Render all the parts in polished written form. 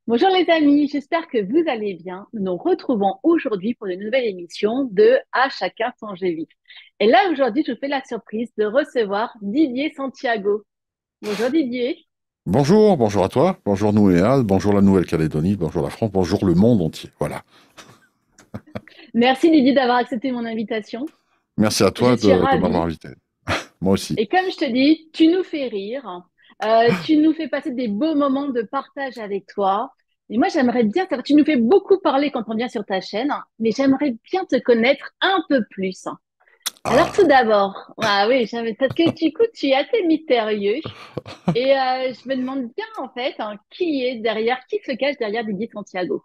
Bonjour les amis, j'espère que vous allez bien. Nous nous retrouvons aujourd'hui pour une nouvelle émission de À chacun son G8. Et là, aujourd'hui, je vous fais la surprise de recevoir Didier Santiago. Bonjour Didier. Bonjour, bonjour à toi, bonjour Nouéal, bonjour la Nouvelle-Calédonie, bonjour la France, bonjour le monde entier. Voilà. Merci Didier d'avoir accepté mon invitation. Merci à Je toi suis de m'avoir ravie. invité. Moi aussi. Et comme je te dis, tu nous fais rire, tu nous fais passer des beaux moments de partage avec toi. Et moi, j'aimerais bien savoir, tu nous fais beaucoup parler quand on vient sur ta chaîne, mais j'aimerais bien te connaître un peu plus. Alors tout Ah, d'abord, ah oui, parce que du coup, tu es assez mystérieux et je me demande bien en fait qui se cache derrière Didier Santiago.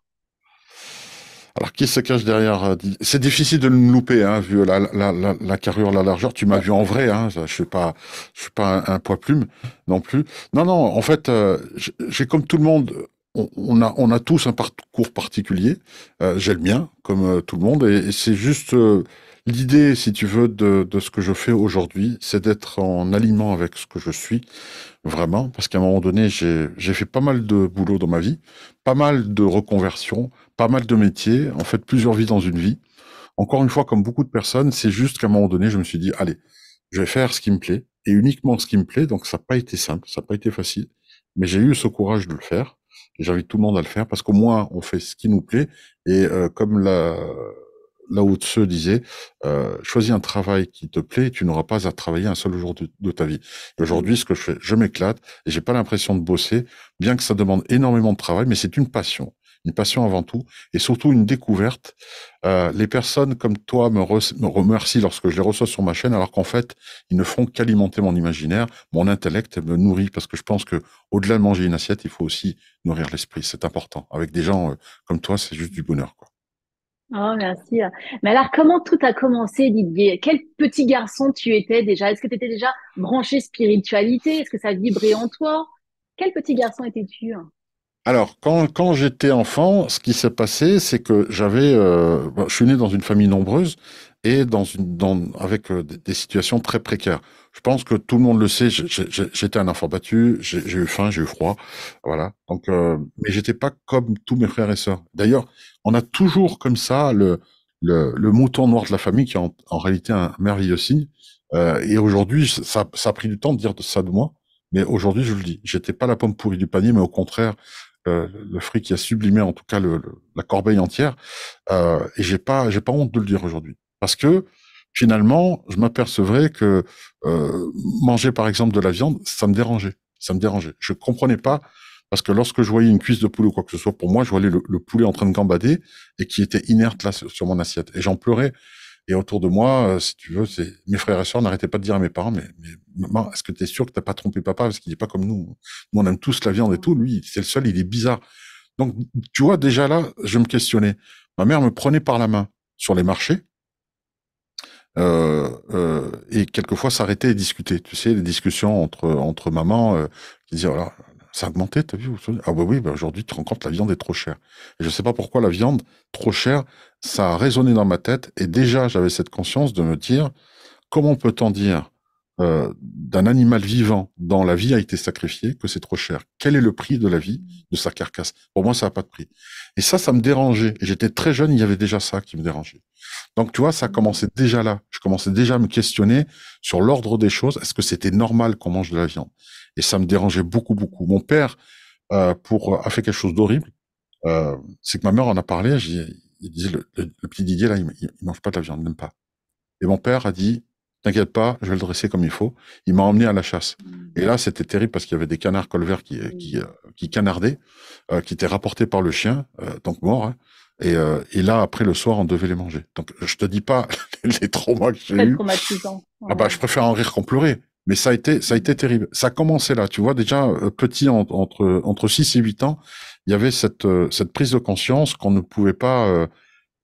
alors qui se cache derrière c'est difficile de me louper, hein, vu la carrure, la largeur. Tu m'as vu en vrai, hein. Je suis pas un poids plume non plus. Non, non. En fait, j'ai comme tout le monde. On a tous un parcours particulier. J'ai le mien, comme tout le monde, et c'est juste l'idée, si tu veux, de ce que je fais aujourd'hui, c'est d'être en alignement avec ce que je suis. Vraiment, parce qu'à un moment donné, j'ai fait pas mal de boulot dans ma vie, pas mal de reconversions, pas mal de métiers, en fait plusieurs vies dans une vie. Encore une fois, comme beaucoup de personnes, c'est juste qu'à un moment donné, je me suis dit, allez, je vais faire ce qui me plaît, et uniquement ce qui me plaît, donc ça n'a pas été simple, ça n'a pas été facile, mais j'ai eu ce courage de le faire, et j'invite tout le monde à le faire, parce qu'au moins, on fait ce qui nous plaît, et comme Lao Tse disait, choisis un travail qui te plaît, et tu n'auras pas à travailler un seul jour de ta vie. Et aujourd'hui, ce que je fais, je m'éclate, et j'ai pas l'impression de bosser, bien que ça demande énormément de travail, mais c'est une passion avant tout, et surtout une découverte. Les personnes comme toi me remercient lorsque je les reçois sur ma chaîne, alors qu'en fait, ils ne font qu'alimenter mon imaginaire, mon intellect me nourrit, parce que je pense que au-delà de manger une assiette, il faut aussi nourrir l'esprit. C'est important. Avec des gens comme toi, c'est juste du bonheur, quoi. Oh, merci. Mais alors, comment tout a commencé, Didier? Quel petit garçon tu étais déjà? Est-ce que tu étais déjà branché spiritualité? Est-ce que ça vibrait en toi? Quel petit garçon étais-tu? Alors, quand j'étais enfant, ce qui s'est passé, c'est que je suis né dans une famille nombreuse et avec des situations très précaires. Je pense que tout le monde le sait. J'étais un enfant battu, j'ai eu faim, j'ai eu froid, voilà. Donc, mais j'étais pas comme tous mes frères et sœurs. D'ailleurs, on a toujours comme ça le mouton noir de la famille qui est en réalité un merveilleux signe. Et aujourd'hui, ça a pris du temps de dire ça de moi. Mais aujourd'hui, je le dis, j'étais pas la pomme pourrie du panier, mais au contraire, le fruit qui a sublimé en tout cas la corbeille entière. Et j'ai pas honte de le dire aujourd'hui, parce que finalement, je m'apercevrais que manger par exemple de la viande, ça me dérangeait, ça me dérangeait. Je comprenais pas. Parce que lorsque je voyais une cuisse de poulet ou quoi que ce soit, pour moi, je voyais le poulet en train de gambader et qui était inerte là sur mon assiette. Et j'en pleurais. Et autour de moi, si tu veux, mes frères et sœurs n'arrêtaient pas de dire à mes parents, mais maman, est-ce que tu es sûr que t'as pas trompé papa parce qu'il est pas comme nous. Nous, on aime tous la viande et tout. Lui, c'est le seul, il est bizarre. Donc, tu vois, déjà là, je me questionnais. Ma mère me prenait par la main sur les marchés et quelquefois s'arrêtait et discutait. Tu sais, les discussions entre mamans qui disaient, voilà, ça a augmenté, t'as vu? Ah bah oui, bah aujourd'hui, tu te rends compte, la viande est trop chère. Et je sais pas pourquoi la viande trop chère, ça a résonné dans ma tête. Et déjà, j'avais cette conscience de me dire, comment peut-on dire d'un animal vivant dont la vie a été sacrifiée que c'est trop cher? Quel est le prix de la vie, de sa carcasse? Pour moi, ça n'a pas de prix. Et ça me dérangeait. Et j'étais très jeune, il y avait déjà ça qui me dérangeait. Donc, tu vois, ça commençait déjà là. Je commençais déjà à me questionner sur l'ordre des choses. Est-ce que c'était normal qu'on mange de la viande? Et ça me dérangeait beaucoup, beaucoup. Mon père, a fait quelque chose d'horrible. C'est que ma mère en a parlé. Il disait, le petit Didier, là, il mange pas de la viande, il n'aime pas. Et mon père a dit, t'inquiète pas, je vais le dresser comme il faut. Il m'a emmené à la chasse. Mm. Et là, c'était terrible parce qu'il y avait des canards colverts qui canardaient, qui étaient rapportés par le chien, donc morts, hein. Et là, après, le soir, on devait les manger. Donc, je te dis pas les traumas que j'ai Très eus. traumatisant. Ah bah, Ouais. je préfère en rire qu'en pleurer. Mais ça a été Mm. terrible. Ça a commencé là, tu vois, déjà, petit, entre 6 et 8 ans, il y avait cette prise de conscience qu'on ne pouvait pas,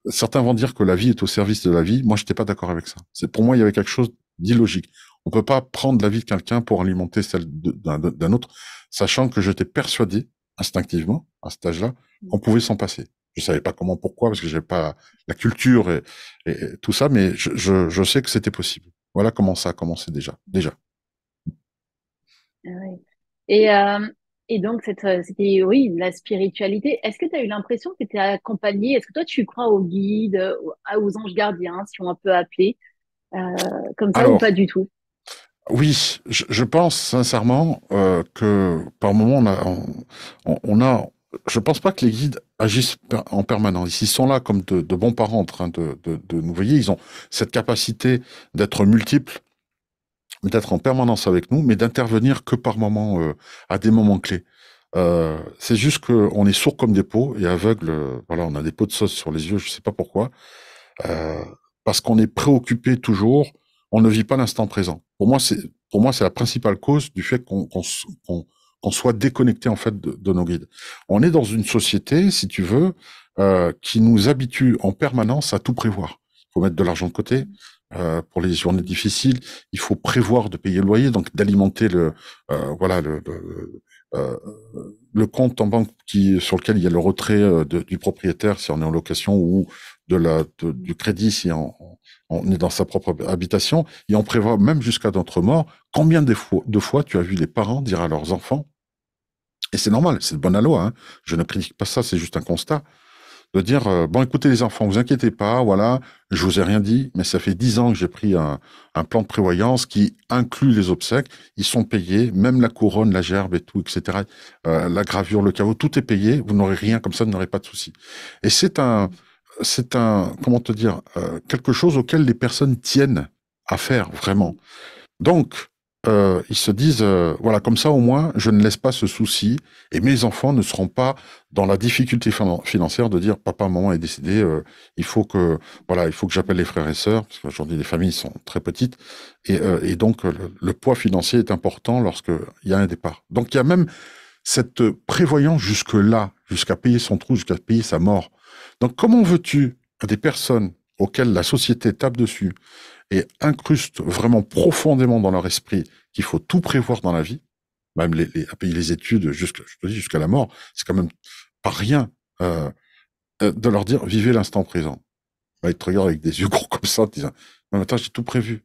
certains vont dire que la vie est au service de la vie. Moi, je n'étais pas d'accord avec ça. Pour moi, il y avait quelque chose d'illogique. On peut pas prendre la vie de quelqu'un pour alimenter celle d'un autre, sachant que j'étais persuadé, instinctivement, à cet âge-là, qu'on pouvait s'en passer. Je savais pas comment, pourquoi, parce que j'ai pas la culture et tout ça, mais je sais que c'était possible. Voilà comment ça a commencé déjà. Déjà. Ouais. Et Et donc, c'était, oui, la spiritualité. Est-ce que tu as eu l'impression que tu étais accompagnée? Est-ce que toi, tu crois aux guides, aux anges gardiens, si on peut appeler, euh, comme ça, ou Alors, pas du tout? oui, je pense sincèrement que par moment on a, je pense pas que les guides agissent en permanence. Ils sont là comme de bons parents en train de nous veiller. Ils ont cette capacité d'être multiples, d'être en permanence avec nous, mais d'intervenir que par moment, à des moments clés. C'est juste qu'on est sourd comme des pots et aveugle. Voilà, on a des pots de sauce sur les yeux, je sais pas pourquoi. Euh, Parce qu'on est préoccupé toujours, on ne vit pas l'instant présent. Pour moi, c'est la principale cause du fait qu'on soit déconnecté en fait de nos guides. On est dans une société, si tu veux, qui nous habitue en permanence à tout prévoir. Il faut mettre de l'argent de côté. Pour les journées difficiles, il faut prévoir de payer le loyer, donc d'alimenter voilà, euh, le compte en banque sur lequel il y a le retrait du propriétaire si on est en location ou du crédit si on est dans sa propre habitation, et on prévoit même jusqu'à notre mort. Combien de fois tu as vu les parents dire à leurs enfants, et c'est normal, c'est de bonne loi, hein, je ne critique pas ça, c'est juste un constat, de dire, bon écoutez les enfants, vous inquiétez pas, voilà, je vous ai rien dit, mais ça fait 10 ans que j'ai pris un plan de prévoyance qui inclut les obsèques, ils sont payés, même la couronne, la gerbe et tout, etc., la gravure, le caveau, tout est payé, vous n'aurez rien comme ça, vous n'aurez pas de souci. Et comment te dire, quelque chose auquel les personnes tiennent à faire vraiment. Donc, ils se disent, voilà, comme ça au moins, je ne laisse pas ce souci et mes enfants ne seront pas dans la difficulté financière de dire, papa, maman est décédé, voilà, il faut que j'appelle les frères et sœurs, parce qu'aujourd'hui les familles sont très petites et donc le poids financier est important lorsque il y a un départ. Donc il y a même cette prévoyance jusque là, jusqu'à payer son trou, jusqu'à payer sa mort. Donc comment veux-tu à des personnes auxquelles la société tape dessus et incruste vraiment profondément dans leur esprit qu'il faut tout prévoir dans la vie, même à payer les études je te dis, jusqu'à la mort, c'est quand même pas rien de leur dire vivez l'instant présent. Bah, ils te regardent avec des yeux gros comme ça, en te disant non, mais attends, j'ai tout prévu.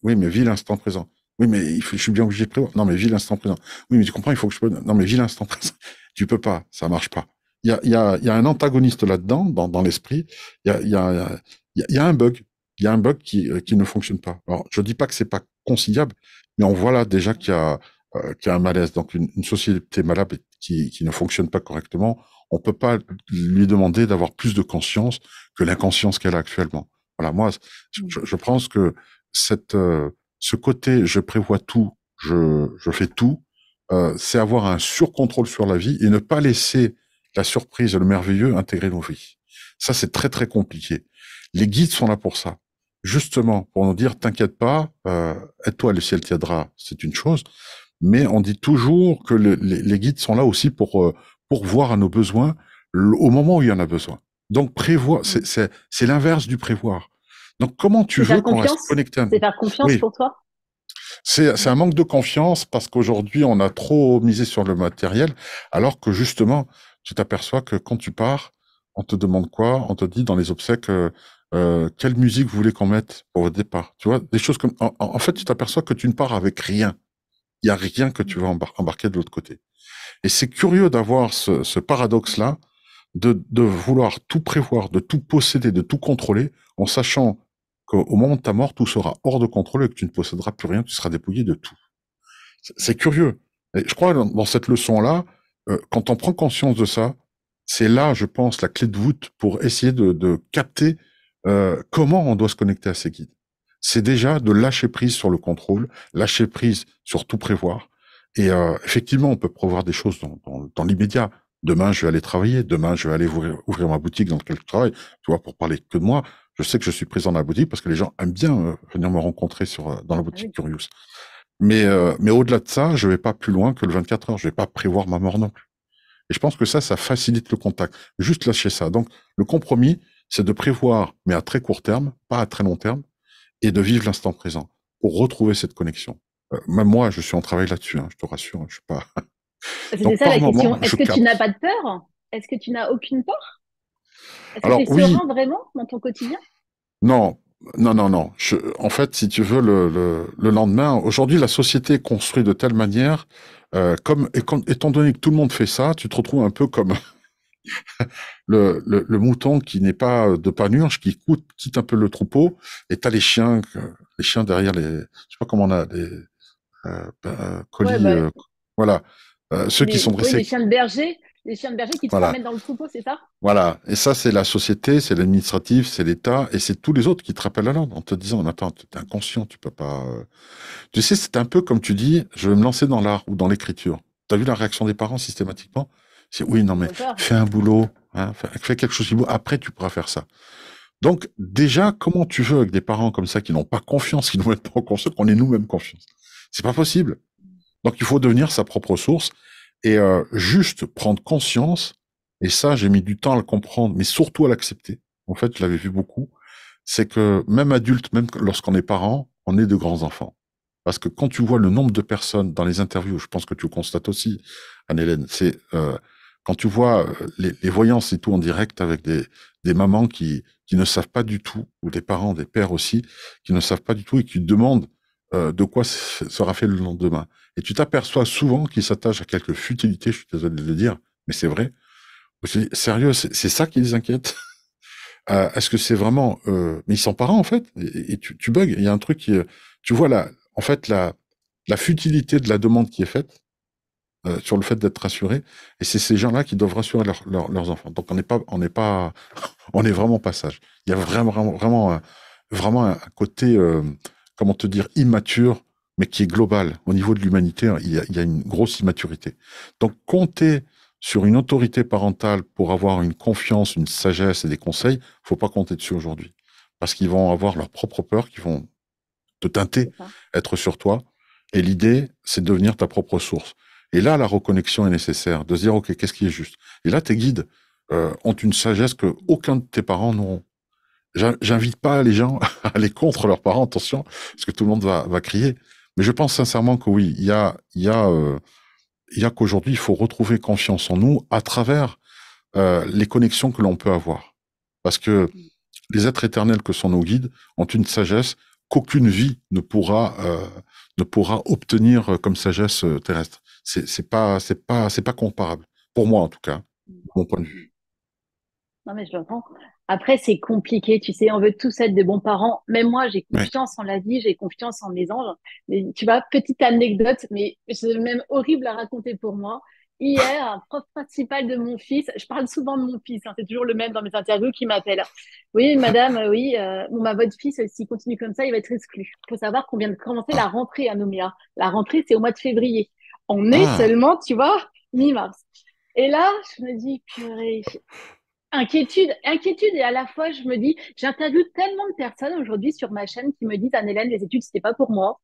Oui, mais vis l'instant présent. Oui, mais je suis bien obligé de prévoir. Non, mais vis l'instant présent. Oui, mais tu comprends, il faut que je peux. Non, mais vis l'instant présent. Tu peux pas, ça marche pas. Il y a un antagoniste là-dedans, dans l'esprit. Il y a, il y a, il y a un bug. Il y a un bug qui ne fonctionne pas. Alors, je dis pas que c'est pas conciliable, mais on voit là déjà qu'il y a un malaise. Donc, une société malade qui ne fonctionne pas correctement, on peut pas lui demander d'avoir plus de conscience que l'inconscience qu'elle a actuellement. Voilà, moi, je pense que ce côté, je prévois tout, je fais tout, c'est avoir un surcontrôle sur la vie et ne pas laisser la surprise et le merveilleux intégrer nos vies. Ça, c'est très, très compliqué. Les guides sont là pour ça. Justement, pour nous dire, t'inquiète pas, aide-toi, le ciel t'aidera, c'est une chose. Mais on dit toujours que les guides sont là aussi pour voir à nos besoins au moment où il y en a besoin. Donc prévoir, Mm. c'est l'inverse du prévoir. Donc comment tu C'est faire veux qu'on reste confiance? connecté à C'est nous? faire confiance Oui, pour toi? c'est un manque de confiance parce qu'aujourd'hui on a trop misé sur le matériel, alors que justement tu t'aperçois que quand tu pars, on te demande quoi? On te dit dans les obsèques quelle musique vous voulez qu'on mette pour votre départ. Tu vois, des choses comme en fait tu t'aperçois que tu ne pars avec rien. Il y a rien que tu vas embarquer de l'autre côté. Et c'est curieux d'avoir ce paradoxe-là, de vouloir tout prévoir, de tout posséder, de tout contrôler, en sachant qu'au moment de ta mort, tout sera hors de contrôle et que tu ne posséderas plus rien, tu seras dépouillé de tout. C'est curieux. Et je crois dans cette leçon-là, quand on prend conscience de ça, c'est là, je pense, la clé de voûte pour essayer de capter comment on doit se connecter à ces guides. C'est déjà de lâcher prise sur le contrôle, lâcher prise sur tout prévoir. Et effectivement, on peut prévoir des choses dans l'immédiat. Demain, je vais aller travailler. Demain, je vais aller ouvrir ma boutique dans laquelle je travaille. Tu vois, pour parler que de moi, je sais que je suis présent dans la boutique parce que les gens aiment bien venir me rencontrer dans la Ah boutique oui. Curious. Mais au-delà de ça, je vais pas plus loin que le 24 heures. Je vais pas prévoir ma mort non plus. Et je pense que ça facilite le contact. Juste lâcher ça. Donc, le compromis, c'est de prévoir, mais à très court terme, pas à très long terme, et de vivre l'instant présent pour retrouver cette connexion. Même moi, je suis en travail là-dessus, hein, je te rassure. Je suis pas. C'était Donc, ça par la question. moment, Est-ce je que tu n'as capte. pas de peur? Est-ce que tu n'as aucune peur? Est-ce que tu Alors es oui, serein vraiment dans ton quotidien? non. Non, non, non. En fait, si tu veux, le lendemain, aujourd'hui, la société est construite de telle manière, étant donné que tout le monde fait ça, tu te retrouves un peu comme le mouton qui n'est pas de panurge, quitte un peu le troupeau, et t'as les chiens derrière je sais pas comment on a, Ouais, colis, bah, voilà, ceux qui sont oui, dressés, les chiens de berger qui te voilà. ramènent dans le troupeau, c'est ça? Voilà. Et ça, c'est la société, c'est l'administratif, c'est l'État, et c'est tous les autres qui te rappellent à l'ordre en te disant, mais attends, t'es inconscient, tu peux pas. Tu sais, c'est un peu comme tu dis, je vais me lancer dans l'art ou dans l'écriture. T'as vu la réaction des parents systématiquement? C'est oui, non, Ils mais ont peur. fais un boulot, hein, fais quelque chose de beau, après tu pourras faire ça. Donc, déjà, comment tu veux avec des parents comme ça qui n'ont pas confiance, qui nous mettent pas en confiance, qu'on ait nous-mêmes confiance? C'est pas possible. Donc, il faut devenir sa propre source et juste prendre conscience. Et ça, j'ai mis du temps à le comprendre, mais surtout à l'accepter. En fait, je l'avais vu beaucoup. C'est que même adulte, même lorsqu'on est parent, on est de grands enfants. Parce que quand tu vois le nombre de personnes dans les interviews, je pense que tu le constates aussi, Anne-Hélène, c'est quand tu vois les voyances et tout en direct avec des mamans qui ne savent pas du tout, ou des parents, des pères aussi, qui ne savent pas du tout et qui demandent de quoi sera fait le lendemain. Et tu t'aperçois souvent qu'ils s'attachent à quelques futilités, je suis désolé de le dire, mais c'est vrai. Je dis, sérieux, c'est ça qui les inquiète? Est-ce que c'est vraiment... Mais ils sont parents, en fait, et tu bugs. Il y a un truc qui... tu vois, en fait, la futilité de la demande qui est faite sur le fait d'être rassuré, et c'est ces gens-là qui doivent rassurer leurs enfants. Donc on est vraiment pas sage. Il y a vraiment un côté, comment te dire, immature, mais qui est global. Au niveau de l'humanité, hein, il y a une grosse immaturité. Donc compter sur une autorité parentale pour avoir une confiance, une sagesse et des conseils, faut pas compter dessus aujourd'hui. Parce qu'ils vont avoir leur propre peur, qui vont te teinter, C'est ça. être sur toi. Et l'idée, c'est de devenir ta propre source. Et là, la reconnexion est nécessaire, de se dire, OK, qu'est-ce qui est juste? Et là, tes guides ont une sagesse que aucun de tes parents n'auront. J'invite pas les gens à aller contre leurs parents, attention, parce que tout le monde va crier. Mais je pense sincèrement que oui, il y a qu'aujourd'hui, il faut retrouver confiance en nous à travers les connexions que l'on peut avoir. Parce que les êtres éternels que sont nos guides ont une sagesse qu'aucune vie ne pourra obtenir comme sagesse terrestre. C'est pas comparable. Pour moi, en tout cas, mon point de vue. Non, mais je l'entends. Après, c'est compliqué, tu sais, on veut tous être des bons parents. Même moi, j'ai Oui. confiance en la vie, j'ai confiance en mes anges. Mais tu vois, petite anecdote, mais c'est même horrible à raconter pour moi. Hier, un prof principal de mon fils, je parle souvent de mon fils, hein, c'est toujours le même dans mes interviews qui m'appelle. Oui, madame, oui, bon, bah, votre fils, s'il continue comme ça, il va être exclu. Il faut savoir qu'on vient de commencer la Ah, rentrée à Nouméa. La rentrée, c'est au mois de février. On est ah, seulement, tu vois, mi-mars. Et là, je me dis, purée, inquiétude et à la fois je me dis, j'interviewe tellement de personnes aujourd'hui sur ma chaîne qui me disent, Anne-Hélène, les études c'était pas pour moi.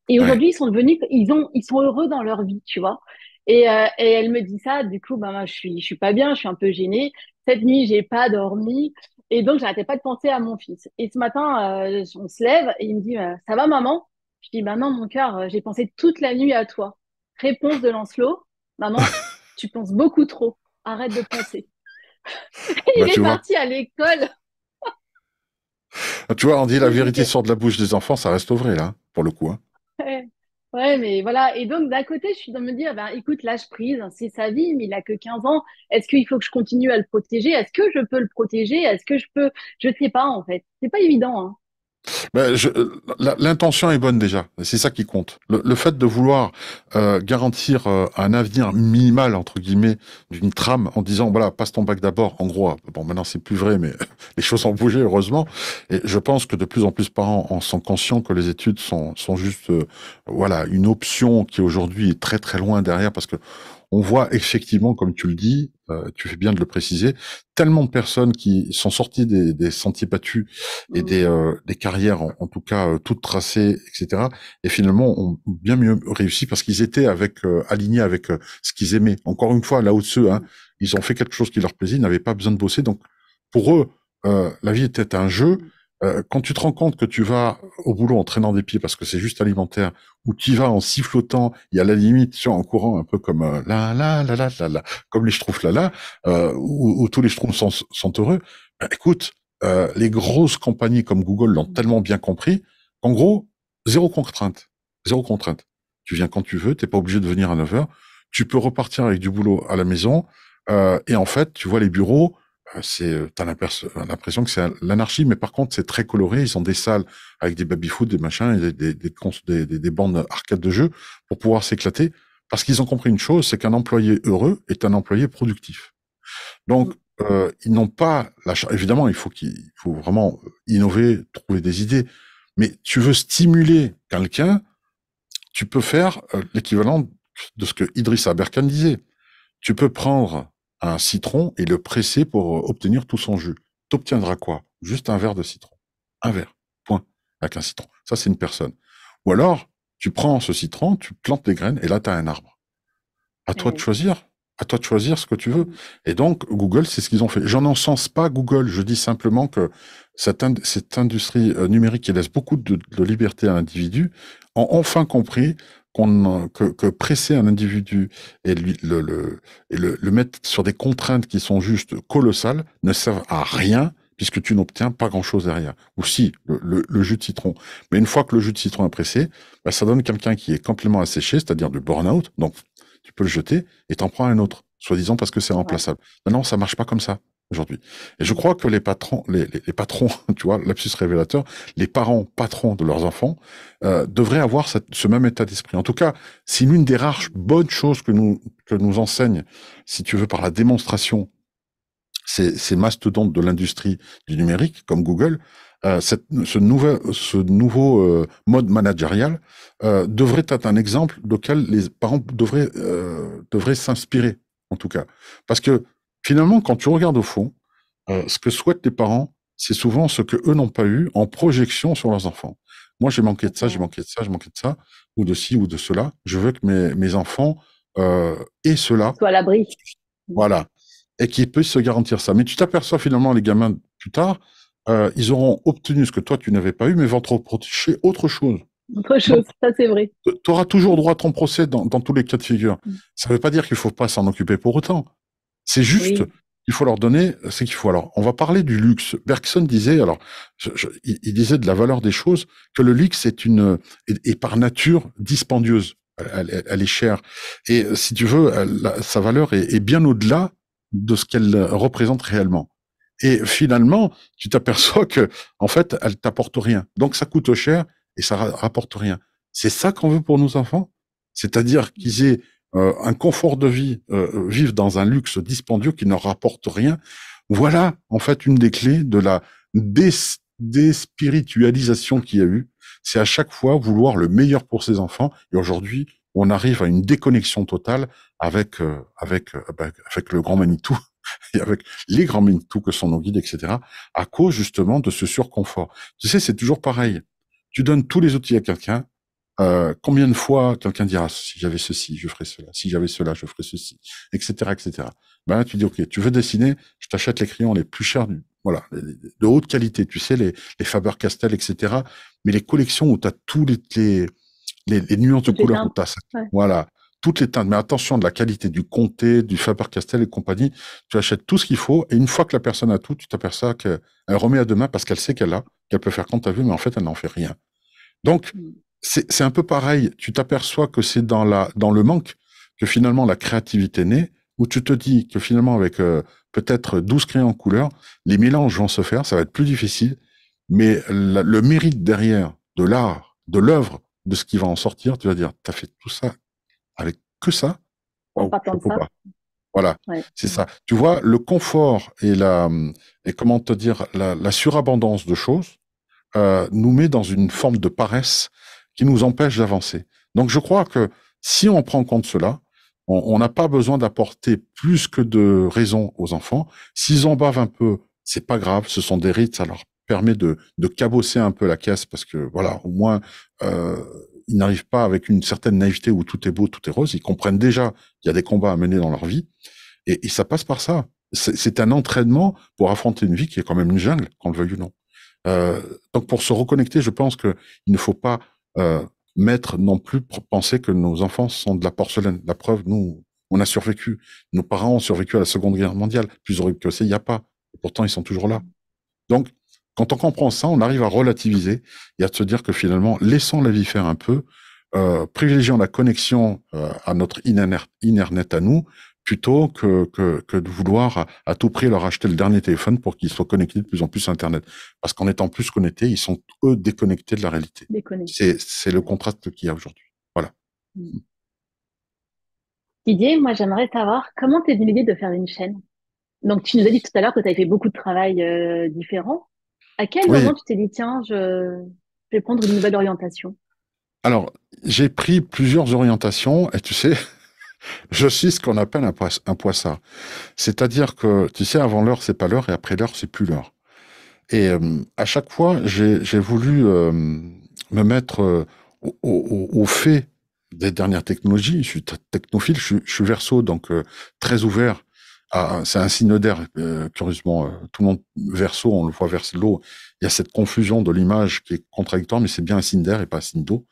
Et ouais. aujourd'hui ils sont devenus, ils sont heureux dans leur vie, tu vois. Et elle me dit ça, du coup, ben moi, je suis pas bien, je suis un peu gênée. Cette nuit j'ai pas dormi et donc j'arrêtais pas de penser à mon fils. Et ce matin, on se lève et il me dit, ça va maman? Je dis, ben non mon cœur, j'ai pensé toute la nuit à toi. Réponse de Lancelot, maman, tu penses beaucoup trop. Arrête de penser. Bah, Il est tu vois. parti à l'école. Tu vois, on dit la Et vérité j'étais, sort de la bouche des enfants, ça reste vrai, là, hein, pour le coup. Hein. ouais, ouais, mais voilà. Et donc, d'un côté, je suis dans me dire, ben, écoute, lâche prise, c'est sa vie, mais il a que 15 ans. Est-ce qu'il faut que je continue à le protéger? Est-ce que je peux le protéger? Est-ce que je peux? Je sais pas, en fait. C'est pas évident, hein. Ben, l'intention est bonne déjà, c'est ça qui compte. Le fait de vouloir garantir un avenir minimal entre guillemets d'une trame en disant voilà passe ton bac d'abord. En gros, bon maintenant c'est plus vrai, mais les choses ont bougé heureusement. Et je pense que de plus en plus de parents en sont conscients que les études sont juste voilà une option qui aujourd'hui est très très loin derrière parce que on voit effectivement, comme tu le dis, tu fais bien de le préciser, tellement de personnes qui sont sorties des sentiers battus et Mm. des carrières, en tout cas toutes tracées, etc. Et finalement, ont bien mieux réussi parce qu'ils étaient alignés avec ce qu'ils aimaient. Encore une fois, là haut de hein, ils ont fait quelque chose qui leur plaisait, ils n'avaient pas besoin de bosser. Donc, pour eux, la vie était un jeu. Quand tu te rends compte que tu vas au boulot en traînant des pieds parce que c'est juste alimentaire, ou tu y vas en sifflotant, il y a la limite, tu vois, en courant un peu comme comme les Schtroumpfs où tous les Schtroumpfs sont heureux. Écoute, les grosses compagnies comme Google l'ont tellement bien compris qu'en gros, zéro contrainte. Zéro contrainte. Tu viens quand tu veux, t'es pas obligé de venir à 9 heures. Tu peux repartir avec du boulot à la maison. Et en fait, tu vois les bureaux, t'as l'impression que c'est l'anarchie, mais par contre, c'est très coloré. Ils ont des salles avec des baby-foot, des machins, et des bandes arcade de jeux pour pouvoir s'éclater. Parce qu'ils ont compris une chose, c'est qu'un employé heureux est un employé productif. Donc, ils n'ont pas évidemment, il faut vraiment innover, trouver des idées. Mais tu veux stimuler quelqu'un, tu peux faire l'équivalent de ce que Idriss Aberkan disait. Tu peux prendre un citron et le presser pour obtenir tout son jus. T'obtiendras quoi? Juste un verre de citron. Un verre. Point. Avec un citron. Ça, c'est une personne. Ou alors, tu prends ce citron, tu plantes des graines et là, tu as un arbre. À toi de Ouais. choisir. À toi de choisir ce que tu veux. Et donc, Google, c'est ce qu'ils ont fait. J'en encense pas Google. Je dis simplement que cette industrie numérique qui laisse beaucoup de liberté à l'individu ont enfin compris que presser un individu et le mettre sur des contraintes qui sont juste colossales ne servent à rien puisque tu n'obtiens pas grand-chose derrière. Ou si, le jus de citron. Mais une fois que le jus de citron est pressé, bah, ça donne quelqu'un qui est complètement asséché, c'est-à-dire du burn-out. Donc, tu peux le jeter et t'en prends un autre, soi-disant parce que c'est Ouais. remplaçable. Maintenant, ça marche pas comme ça aujourd'hui. Et je crois que les patrons, les patrons, tu vois, lapsus révélateur, les parents patrons de leurs enfants devraient avoir ce même état d'esprit. En tout cas, c'est l'une des rares bonnes choses que nous enseigne, si tu veux, par la démonstration, ces mastodontes de l'industrie du numérique comme Google. Ce nouveau mode managérial devrait être un exemple auquel les parents devraient s'inspirer, en tout cas. Parce que finalement, quand tu regardes au fond, ce que souhaitent les parents, c'est souvent ce que eux n'ont pas eu en projection sur leurs enfants. Moi, j'ai manqué de ça, j'ai Ouais. manqué de ça, j'ai manqué de ça, ou de ci ou de cela. Je veux que mes enfants aient cela. Sois à l'abri. Voilà. Et qu'ils puissent se garantir ça. Mais tu t'aperçois finalement, les gamins, plus tard, ils auront obtenu ce que toi, tu n'avais pas eu, mais vont te reprocher autre chose. Autre Donc, chose, ça c'est vrai. tu auras toujours droit à ton procès dans tous les cas de figure. Ça ne veut pas dire qu'il faut pas s'en occuper pour autant. C'est juste, Oui. il faut leur donner ce qu'il faut. Alors, on va parler du luxe. Bergson disait, alors, il disait de la valeur des choses, que le luxe est par nature dispendieuse. Elle est chère. Et si tu veux, sa valeur est bien au-delà de ce qu'elle représente réellement. Et finalement, tu t'aperçois que, en fait, elle t'apporte rien. Donc, ça coûte cher et ça rapporte rien. C'est ça qu'on veut pour nos enfants? C'est-à-dire qu'ils aient un confort de vie, vivre dans un luxe dispendieux qui ne leur rapporte rien. Voilà, en fait, une des clés de la déspiritualisation qu'il y a eu. C'est à chaque fois vouloir le meilleur pour ses enfants. Et aujourd'hui, on arrive à une déconnexion totale avec le grand Manitou et avec les grands Manitou que sont nos guides, etc. à cause justement de ce surconfort. Tu sais, c'est toujours pareil. Tu donnes tous les outils à quelqu'un, combien de fois quelqu'un dira si j'avais ceci, je ferais cela, si j'avais cela, je ferais ceci, etc., etc. Ben là, tu dis ok, tu veux dessiner, je t'achète les crayons les plus chers, voilà, de haute qualité, tu sais les Faber-Castell, etc. Mais les collections où tu as tous les nuances de Toutes les couleurs, où teintes. t'as ça, Ouais. voilà, toutes les teintes. Mais attention de la qualité du Comté, du Faber-Castell et compagnie. Tu achètes tout ce qu'il faut et une fois que la personne a tout, tu t'aperçois qu'elle remet à demain parce qu'elle sait qu'elle peut faire quand t'as vu, mais en fait elle n'en fait rien. Donc, c'est un peu pareil. Tu t'aperçois que c'est dans le manque que finalement la créativité naît, où tu te dis que finalement avec peut-être 12 crayons en couleur, les mélanges vont se faire, ça va être plus difficile, mais le mérite derrière de l'art, de l'œuvre, de ce qui va en sortir, tu vas dire, t'as fait tout ça avec que ça? En Waouh, partant de chapeau ça. bas. Voilà, Ouais. c'est ça. Tu vois, le confort et comment te dire, la surabondance de choses, nous met dans une forme de paresse qui nous empêche d'avancer. Donc je crois que si on prend en compte cela, on n'a pas besoin d'apporter plus que de raisons aux enfants. S'ils en bavent un peu, c'est pas grave, ce sont des rites, ça leur permet de cabosser un peu la caisse parce que voilà, au moins euh, ils n'arrivent pas avec une certaine naïveté où tout est beau, tout est rose. Ils comprennent déjà qu'il y a des combats à mener dans leur vie et ça passe par ça. C'est un entraînement pour affronter une vie qui est quand même une jungle, qu'on le veuille ou non. Euh, donc pour se reconnecter, je pense qu'il ne faut pas mettre non plus penser que nos enfants sont de la porcelaine. La preuve, nous, on a survécu. Nos parents ont survécu à la Seconde Guerre mondiale. Plus horrible que ça, il n'y a pas. Et pourtant, ils sont toujours là. Donc, quand on comprend ça, on arrive à relativiser et à se dire que finalement, laissons la vie faire un peu, privilégions la connexion à notre internet à nous, plutôt que de vouloir à tout prix leur acheter le dernier téléphone pour qu'ils soient connectés de plus en plus à Internet. Parce qu'en étant plus connectés, ils sont, eux, déconnectés de la réalité. Déconnecté. C'est le contraste qu'il y a aujourd'hui. Voilà. Mm. Didier, moi, j'aimerais savoir comment t'es venu l'idée de faire une chaîne. Donc, tu nous as dit tout à l'heure que tu avais fait beaucoup de travail différent. À quel Oui. moment tu t'es dit, tiens, je vais prendre une nouvelle orientation? Alors, j'ai pris plusieurs orientations et tu sais, je suis ce qu'on appelle un poissard. C'est-à-dire que, tu sais, avant l'heure, c'est pas l'heure et après l'heure, c'est plus l'heure. Et à chaque fois, j'ai voulu me mettre au fait des dernières technologies. Je suis technophile, je suis Verseau, donc très ouvert. C'est un signe d'air, curieusement. Tout le monde Verseau, on le voit verser l'eau. Il y a cette confusion de l'image qui est contradictoire, mais c'est bien un signe d'air et pas un signe d'eau.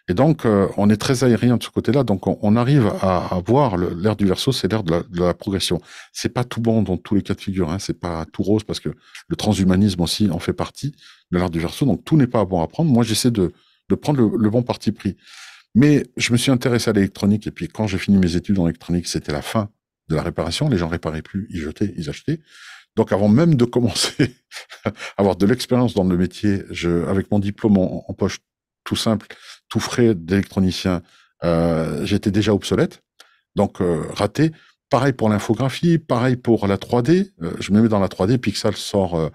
Et donc, on est très aérien de ce côté-là. Donc, on arrive à voir l'ère du Verseau, c'est l'ère de la progression. C'est pas tout bon dans tous les cas de figure. Hein. C'est pas tout rose parce que le transhumanisme aussi en fait partie de l'ère du Verseau. Donc, tout n'est pas bon à prendre. Moi, j'essaie de prendre le bon parti pris. Mais je me suis intéressé à l'électronique. Et puis, quand j'ai fini mes études en électronique, c'était la fin de la réparation. Les gens réparaient plus, ils jetaient, ils achetaient. Donc, avant même de commencer à avoir de l'expérience dans le métier, avec mon diplôme en poche, tout simple, tout frais d'électronicien, j'étais déjà obsolète, donc raté. Pareil pour l'infographie, pareil pour la 3D. Je me mets dans la 3D, Pixar sort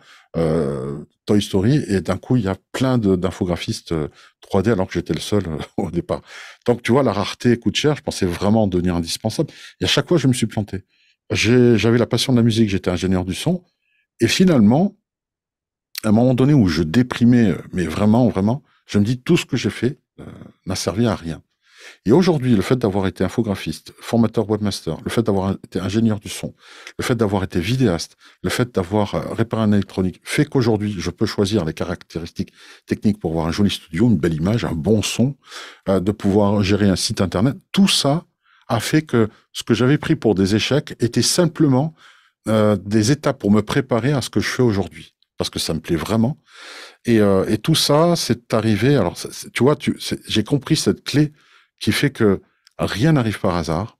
Toy Story, et d'un coup, il y a plein d'infographistes 3D, alors que j'étais le seul au départ. Donc, tu vois, la rareté coûte cher. Je pensais vraiment devenir indispensable. Et à chaque fois, je me suis planté. J'avais la passion de la musique, j'étais ingénieur du son. Et finalement, à un moment donné où je déprimais, mais vraiment, vraiment, je me dis tout ce que j'ai fait n'a servi à rien. Et aujourd'hui, le fait d'avoir été infographiste, formateur webmaster, le fait d'avoir été ingénieur du son, le fait d'avoir été vidéaste, le fait d'avoir réparé un électronique, fait qu'aujourd'hui, je peux choisir les caractéristiques techniques pour avoir un joli studio, une belle image, un bon son, de pouvoir gérer un site internet. Tout ça a fait que ce que j'avais pris pour des échecs était simplement des étapes pour me préparer à ce que je fais aujourd'hui. Parce que ça me plaît vraiment. Et tout ça, c'est arrivé. Alors, tu vois, j'ai compris cette clé qui fait que rien n'arrive par hasard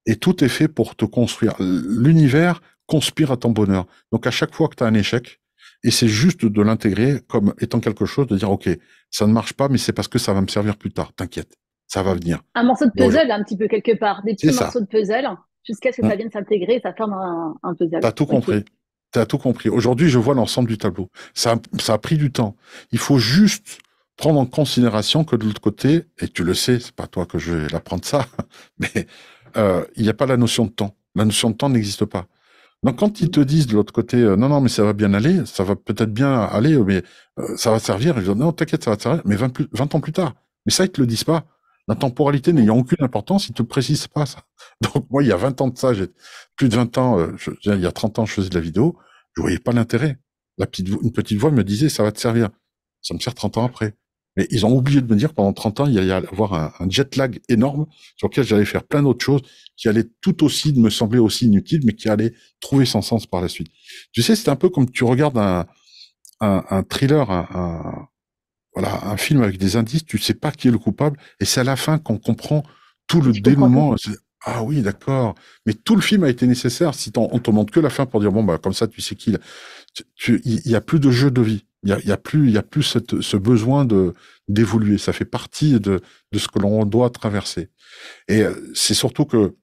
et tout est fait pour te construire. L'univers conspire à ton bonheur. Donc, à chaque fois que tu as un échec, et c'est juste de l'intégrer comme étant quelque chose, de dire, OK, ça ne marche pas, mais c'est parce que ça va me servir plus tard. T'inquiète, ça va venir. Un morceau de Donc, puzzle, un petit peu quelque part, des c'est petits ça. morceaux de puzzle, jusqu'à ce que Hein. ça vienne s'intégrer et ça forme un puzzle. T'as tout Ok. compris. T'as tout compris. Aujourd'hui, je vois l'ensemble du tableau. Ça a pris du temps. Il faut juste prendre en considération que de l'autre côté, et tu le sais, c'est pas toi que je vais l'apprendre ça, mais il n'y a pas la notion de temps. La notion de temps n'existe pas. Donc, quand ils Mm. te disent de l'autre côté, non, non, mais ça va bien aller, ça va peut-être bien aller, mais ça va servir, je dis, non, t'inquiète, ça va te servir, mais 20 ans plus tard. Mais ça, ils te le disent pas. La temporalité Ouais. n'ayant aucune importance, ils te précisent pas ça. Donc, moi, il y a 20 ans de ça, j'ai plus de 20 ans, il y a 30 ans, je faisais de la vidéo, je voyais pas l'intérêt. Une petite voix me disait, ça va te servir. Ça me sert 30 ans après. Mais ils ont oublié de me dire, pendant 30 ans, il y allait avoir un jet lag énorme sur lequel j'allais faire plein d'autres choses qui allaient tout aussi me sembler aussi inutiles, mais qui allaient trouver son sens par la suite. Tu sais, c'est un peu comme tu regardes un thriller, voilà, un film avec des indices, tu sais pas qui est le coupable, et c'est à la fin qu'on comprend tout le Tu comprends tout. dénouement. Ah oui, d'accord. Mais tout le film a été nécessaire. Si on te montre que la fin pour dire bon bah comme ça tu sais qui. Il y a plus de jeu de vie. Il y a plus ce besoin d'évoluer. Ça fait partie de ce que l'on doit traverser. Et c'est surtout que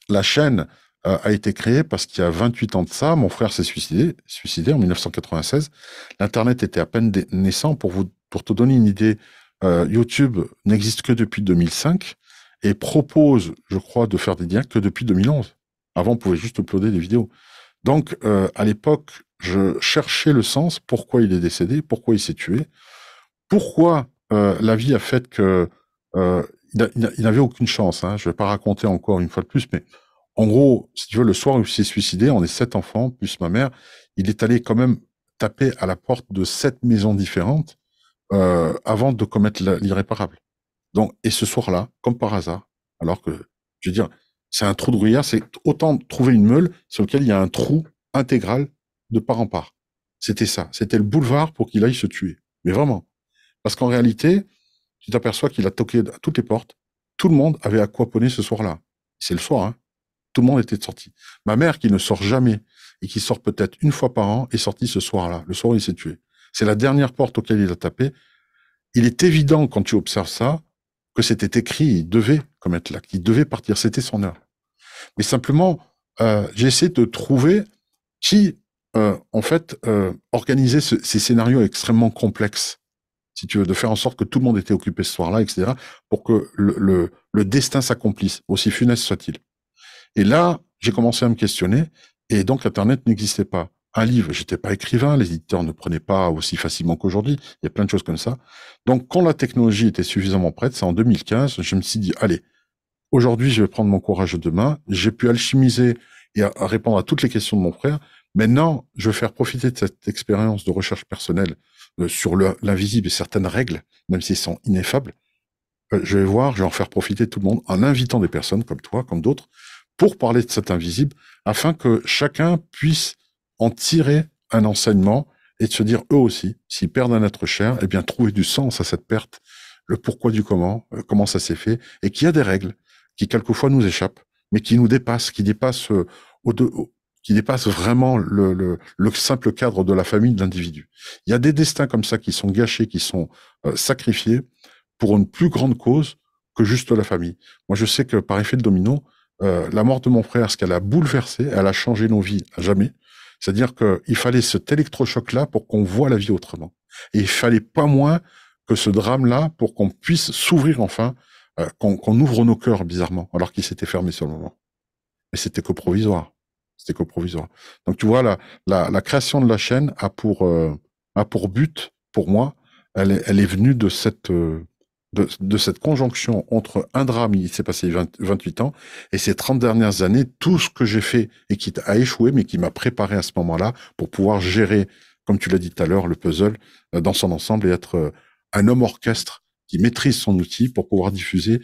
la chaîne a été créée parce qu'il y a 28 ans de ça, mon frère s'est suicidé en 1996. L'Internet était à peine naissant. Pour te donner une idée, YouTube n'existe que depuis 2005 et propose, je crois, de faire des directs que depuis 2011. Avant, on pouvait juste uploader des vidéos. Donc, à l'époque, je cherchais le sens, pourquoi il est décédé, pourquoi il s'est tué, pourquoi la vie a fait que il n'avait aucune chance. Hein. Je vais pas raconter encore une fois de plus, mais en gros, si tu veux, le soir où il s'est suicidé, on est 7 enfants plus ma mère, il est allé quand même taper à la porte de 7 maisons différentes avant de commettre l'irréparable. Donc, et ce soir-là, comme par hasard, alors que, je veux dire, c'est un trou de gruyère, c'est autant trouver une meule sur lequel il y a un trou intégral de part en part. C'était ça. C'était le boulevard pour qu'il aille se tuer. Mais vraiment. Parce qu'en réalité, tu t'aperçois qu'il a toqué à toutes les portes. Tout le monde avait aquaponé ce soir-là. C'est le soir, hein. Tout le monde était sorti. Ma mère, qui ne sort jamais et qui sort peut-être une fois par an, est sortie ce soir-là. Le soir où il s'est tué. C'est la dernière porte auquel il a tapé. Il est évident, quand tu observes ça, que c'était écrit, il devait commettre l'acte, il devait partir, c'était son heure. Mais simplement, j'ai essayé de trouver qui, en fait, organisait ces scénarios extrêmement complexes, si tu veux, de faire en sorte que tout le monde était occupé ce soir-là, etc., pour que le destin s'accomplisse, aussi funeste soit-il. Et là, j'ai commencé à me questionner, et donc Internet n'existait pas. Un livre, j'étais pas écrivain, les éditeurs ne prenaient pas aussi facilement qu'aujourd'hui, il y a plein de choses comme ça. Donc, quand la technologie était suffisamment prête, c'est en 2015, je me suis dit, allez, aujourd'hui, je vais prendre mon courage de main, j'ai pu alchimiser et à répondre à toutes les questions de mon frère. Maintenant, je vais faire profiter de cette expérience de recherche personnelle sur l'invisible et certaines règles, même s'ils sont ineffables. Je vais voir, je vais en faire profiter tout le monde en invitant des personnes comme toi, comme d'autres, pour parler de cet invisible, afin que chacun puisse en tirer un enseignement et de se dire, eux aussi, s'ils perdent un être cher, eh bien, trouver du sens à cette perte, le pourquoi du comment ça s'est fait, et qu'il y a des règles qui, quelquefois, nous échappent, mais qui nous dépassent, qui dépassent vraiment le simple cadre de la famille, de l'individu. Il y a des destins comme ça qui sont gâchés, qui sont sacrifiés pour une plus grande cause que juste la famille. Moi, je sais que par effet de domino, la mort de mon frère, ce qu'elle a bouleversé, elle a changé nos vies à jamais. C'est-à-dire qu'il fallait cet électrochoc-là pour qu'on voit la vie autrement. Et il fallait pas moins que ce drame-là pour qu'on puisse s'ouvrir enfin, qu'on ouvre nos cœurs bizarrement, alors qu'ils s'étaient fermés sur le moment. Mais c'était que provisoire. C'était que provisoire. Donc tu vois, la création de la chaîne a pour but, pour moi, elle est venue de de cette conjonction entre un drame, il s'est passé 28 ans, et ces 30 dernières années, tout ce que j'ai fait et qui a échoué, mais qui m'a préparé à ce moment-là pour pouvoir gérer, comme tu l'as dit tout à l'heure, le puzzle dans son ensemble et être un homme orchestre qui maîtrise son outil pour pouvoir diffuser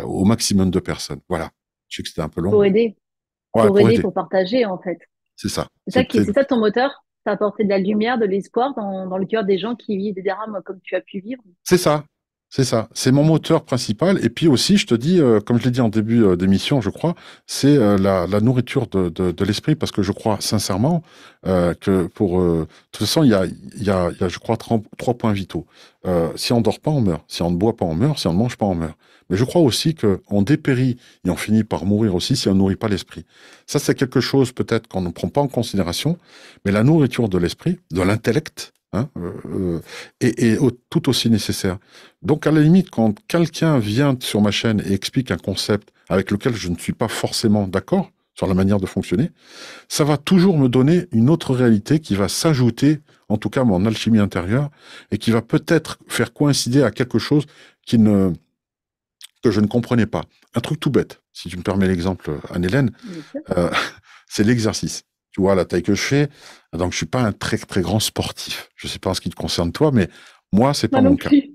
au maximum de personnes. Voilà. Je sais que c'était un peu long, Pour mais aider, ouais, pour aider. pour partager, en fait. C'est ça. C'est ça ton moteur? Ça apporter de la lumière, de l'espoir dans le cœur des gens qui vivent des drames comme tu as pu vivre. C'est ça. C'est ça. C'est mon moteur principal. Et puis aussi, je te dis, comme je l'ai dit en début d'émission, je crois, c'est la nourriture de l'esprit, parce que je crois sincèrement que de toute façon, il y a, je crois, trois points vitaux. Si on dort pas, on meurt. Si on ne boit pas, on meurt. Si on ne mange pas, on meurt. Mais je crois aussi qu'on dépérit et on finit par mourir aussi si on ne nourrit pas l'esprit. Ça, c'est quelque chose peut-être qu'on ne prend pas en considération, mais la nourriture de l'esprit, de l'intellect, hein, est tout aussi nécessaire. Donc, à la limite, quand quelqu'un vient sur ma chaîne et explique un concept avec lequel je ne suis pas forcément d'accord sur la manière de fonctionner, ça va toujours me donner une autre réalité qui va s'ajouter, en tout cas à mon alchimie intérieure, et qui va peut-être faire coïncider à quelque chose que je ne comprenais pas. Un truc tout bête, si tu me permets l'exemple, Anne-Hélène, euh, c'est l'exercice. Tu vois, la taille que je fais, donc je suis pas un très très grand sportif. Je sais pas en ce qui te concerne toi, mais moi, c'est pas Moi mon non cas. plus.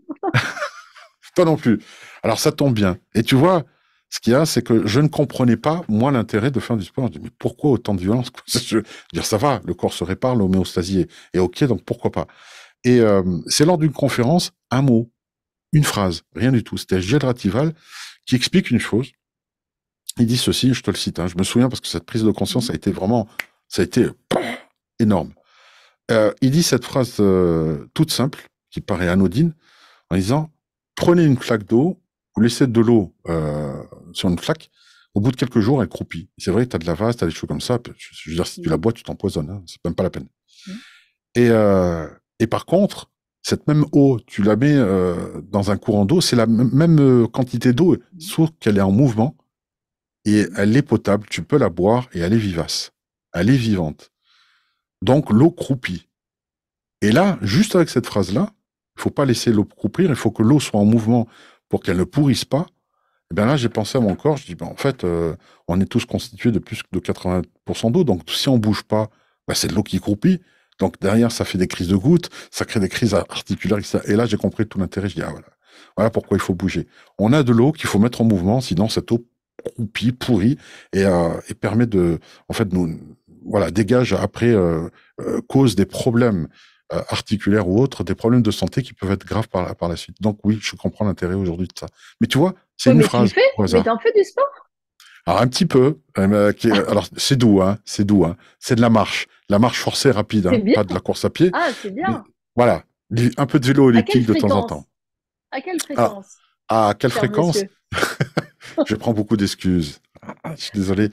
Toi non plus. Alors ça tombe bien. Et tu vois, ce qu'il y a, c'est que je ne comprenais pas, moi, l'intérêt de faire du sport. Je dis, mais pourquoi autant de violence, quoi? Je veux dire, ça va, le corps se répare, l'homéostasie est OK, donc pourquoi pas? Et c'est lors d'une conférence, un mot, une phrase, rien du tout. C'était Gilles Ratival qui explique une chose. Il dit ceci, je te le cite, hein, je me souviens parce que cette prise de conscience a été vraiment, ça a été énorme. Il dit cette phrase toute simple, qui paraît anodine, en disant, prenez une flaque d'eau, vous laissez de l'eau sur une flaque, au bout de quelques jours, elle croupit. C'est vrai que tu as de la vase, tu as des choses comme ça, je veux dire, si tu la bois, tu t'empoisonnes, hein, c'est même pas la peine. Et, et par contre, cette même eau, tu la mets dans un courant d'eau, c'est la même quantité d'eau, sauf qu'elle est en mouvement, et elle est potable, tu peux la boire, et elle est vivace. Elle est vivante. Donc l'eau croupit. Et là, juste avec cette phrase-là, il faut pas laisser l'eau croupir, il faut que l'eau soit en mouvement pour qu'elle ne pourrisse pas. Et bien là, j'ai pensé à mon corps, je dis, ben, en fait, on est tous constitués de plus de 80% d'eau, donc si on bouge pas, ben, c'est de l'eau qui croupit. Donc derrière, ça fait des crises de gouttes, ça crée des crises articulaires, etc. Et là, j'ai compris tout l'intérêt. Je dis, ah voilà, voilà pourquoi il faut bouger. On a de l'eau qu'il faut mettre en mouvement, sinon cette eau croupit, pourrit, et permet de, en fait, voilà, dégage après, cause des problèmes articulaires ou autres, des problèmes de santé qui peuvent être graves par la suite. Donc oui, je comprends l'intérêt aujourd'hui de ça. Mais tu vois, c'est Ouais, une mais tu le phrase fais? au Mais hasard. t'en fais du sport? Alors un petit peu, alors c'est doux, hein, c'est doux, hein. C'est de la marche forcée rapide, C'est hein, bien. pas de la course à pied, Ah, c'est mais bien. voilà, un peu de vélo À quelle elliptique de temps en temps. fréquence? À quelle Ah, fréquence, à quelle cher fréquence? monsieur? Je prends beaucoup d'excuses. Je suis désolé,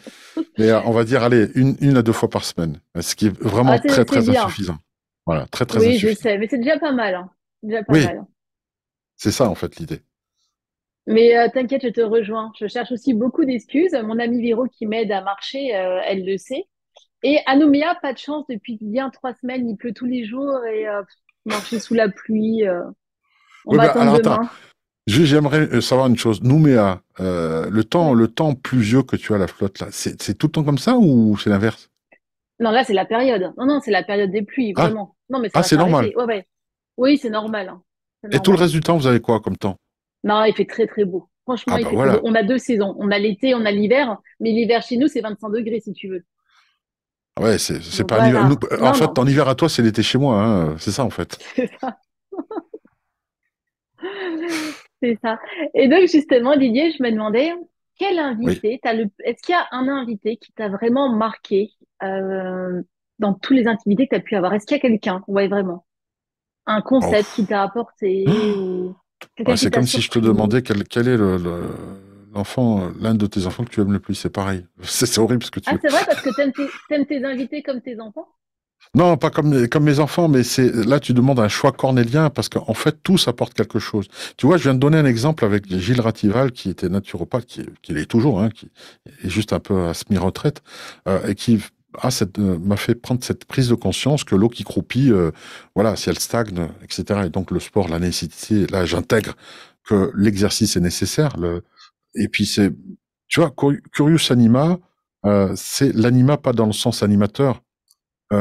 mais on va dire, allez, une à deux fois par semaine, ce qui est vraiment Ah, très c'est très bien. insuffisant. Voilà, très très Oui, je insuffisant. sais, mais c'est déjà pas mal, hein. Déjà pas Oui, mal. c'est ça en fait l'idée. Mais t'inquiète, je te rejoins. Je cherche aussi beaucoup d'excuses. Mon amie Véro qui m'aide à marcher, elle le sait. Et à Nouméa, pas de chance, depuis bien 3 semaines, il pleut tous les jours et marcher sous la pluie, on Oui, va ben attendre alors attends, demain. j'aimerais savoir une chose. Nouméa, Ouais. le temps pluvieux que tu as à la flotte là, c'est tout le temps comme ça ou c'est l'inverse? Non, là, c'est la période. Non, non, c'est la période des pluies, Ah, vraiment. Non, mais ça ah, va c'est normal. s'arrêter. Ouais, ouais. Oui, c'est normal, hein. C'est Et tout le normal. reste du temps, vous avez quoi comme temps? Non, il fait très, très beau. Franchement, Ah il bah fait très beau. voilà. On a deux saisons. On a l'été, on a l'hiver. Mais l'hiver chez nous, c'est 25 degrés, si tu veux. Ouais, c'est Donc pas un hiver. voilà. En Non, fait, non. ton hiver à toi, c'est l'été chez moi, hein. C'est ça en fait. C'est ça. C'est ça. Et donc, justement, Didier, je me demandais, quel Oui. invité, est-ce qu'il y a un invité qui t'a vraiment marqué euh, dans tous les intimités que tu as pu avoir? Est-ce qu'il y a quelqu'un, ouais, vraiment, un Oh. concept qui t'a apporté ou Ouais, quelqu'un qui c'est t'a comme si je te surpris? demandais quel est l'enfant, l'un de tes enfants que tu aimes le plus. C'est pareil. C'est horrible ce que Ah, tu. c'est vrai, parce que t'aimes tes invités comme tes enfants? Non, pas comme mes enfants, mais c'est là tu demandes un choix cornélien parce qu'en fait tous apportent quelque chose. Tu vois, je viens de donner un exemple avec Gilles Ratival qui était naturopathe, qui l'est toujours, hein, qui est juste un peu à semi-retraite et qui m'a fait prendre cette prise de conscience que l'eau qui croupit, voilà, si elle stagne, etc. Et donc le sport, la nécessité, là j'intègre que l'exercice est nécessaire. Et puis c'est, tu vois, Curious Anima, c'est l'anima pas dans le sens animateur,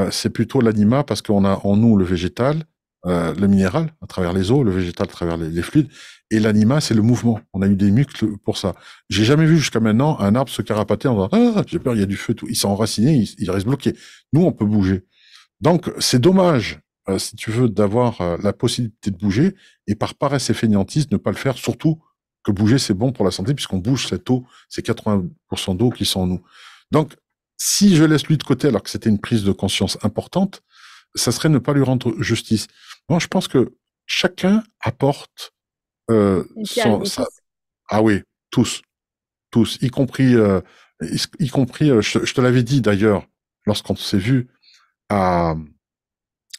c'est plutôt l'anima parce qu'on a en nous le végétal, le minéral à travers les eaux, le végétal à travers les fluides, et l'anima c'est le mouvement. On a eu des muscles pour ça. J'ai jamais vu jusqu'à maintenant un arbre se carapater en disant ah j'ai peur, il y a du feu, tout. Il s'est enraciné, il reste bloqué. Nous on peut bouger. Donc c'est dommage si tu veux d'avoir la possibilité de bouger et par paresse et fainéantise ne pas le faire. Surtout que bouger c'est bon pour la santé puisqu'on bouge cette eau, c'est 80% d'eau qui sont en nous. Donc si je laisse lui de côté alors que c'était une prise de conscience importante, ça serait ne pas lui rendre justice. Moi, je pense que chacun apporte Une pierre à l'édifice? ah oui, tous, tous, y compris, je te l'avais dit d'ailleurs lorsqu'on s'est vu à,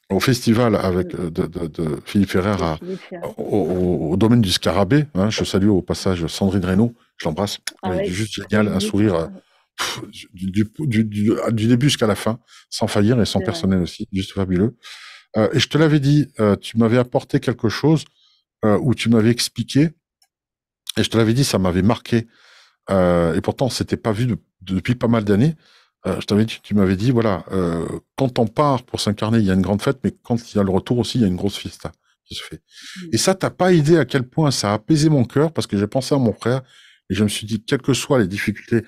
au festival avec Mm. de Philippe Ferrer De Philippe Ferrer. au domaine du Scarabée. Hein, je salue au passage Sandrine Reynaud, je l'embrasse. Ah Elle est ouais, juste c'est géniale, un unique. sourire Ah ouais, du début jusqu'à la fin, sans faillir et son c'est vrai. personnel aussi, juste fabuleux. Et je te l'avais dit, tu m'avais apporté quelque chose où tu m'avais expliqué, et je te l'avais dit, ça m'avait marqué. Et pourtant, on s'était pas vu depuis pas mal d'années. Je t'avais dit, tu m'avais dit, voilà, quand on part pour s'incarner, il y a une grande fête, mais quand il y a le retour aussi, il y a une grosse fiesta qui se fait. Mm. Et ça, t'as pas idée à quel point ça a apaisé mon cœur, parce que j'ai pensé à mon frère, et je me suis dit, quelles que soient les difficultés,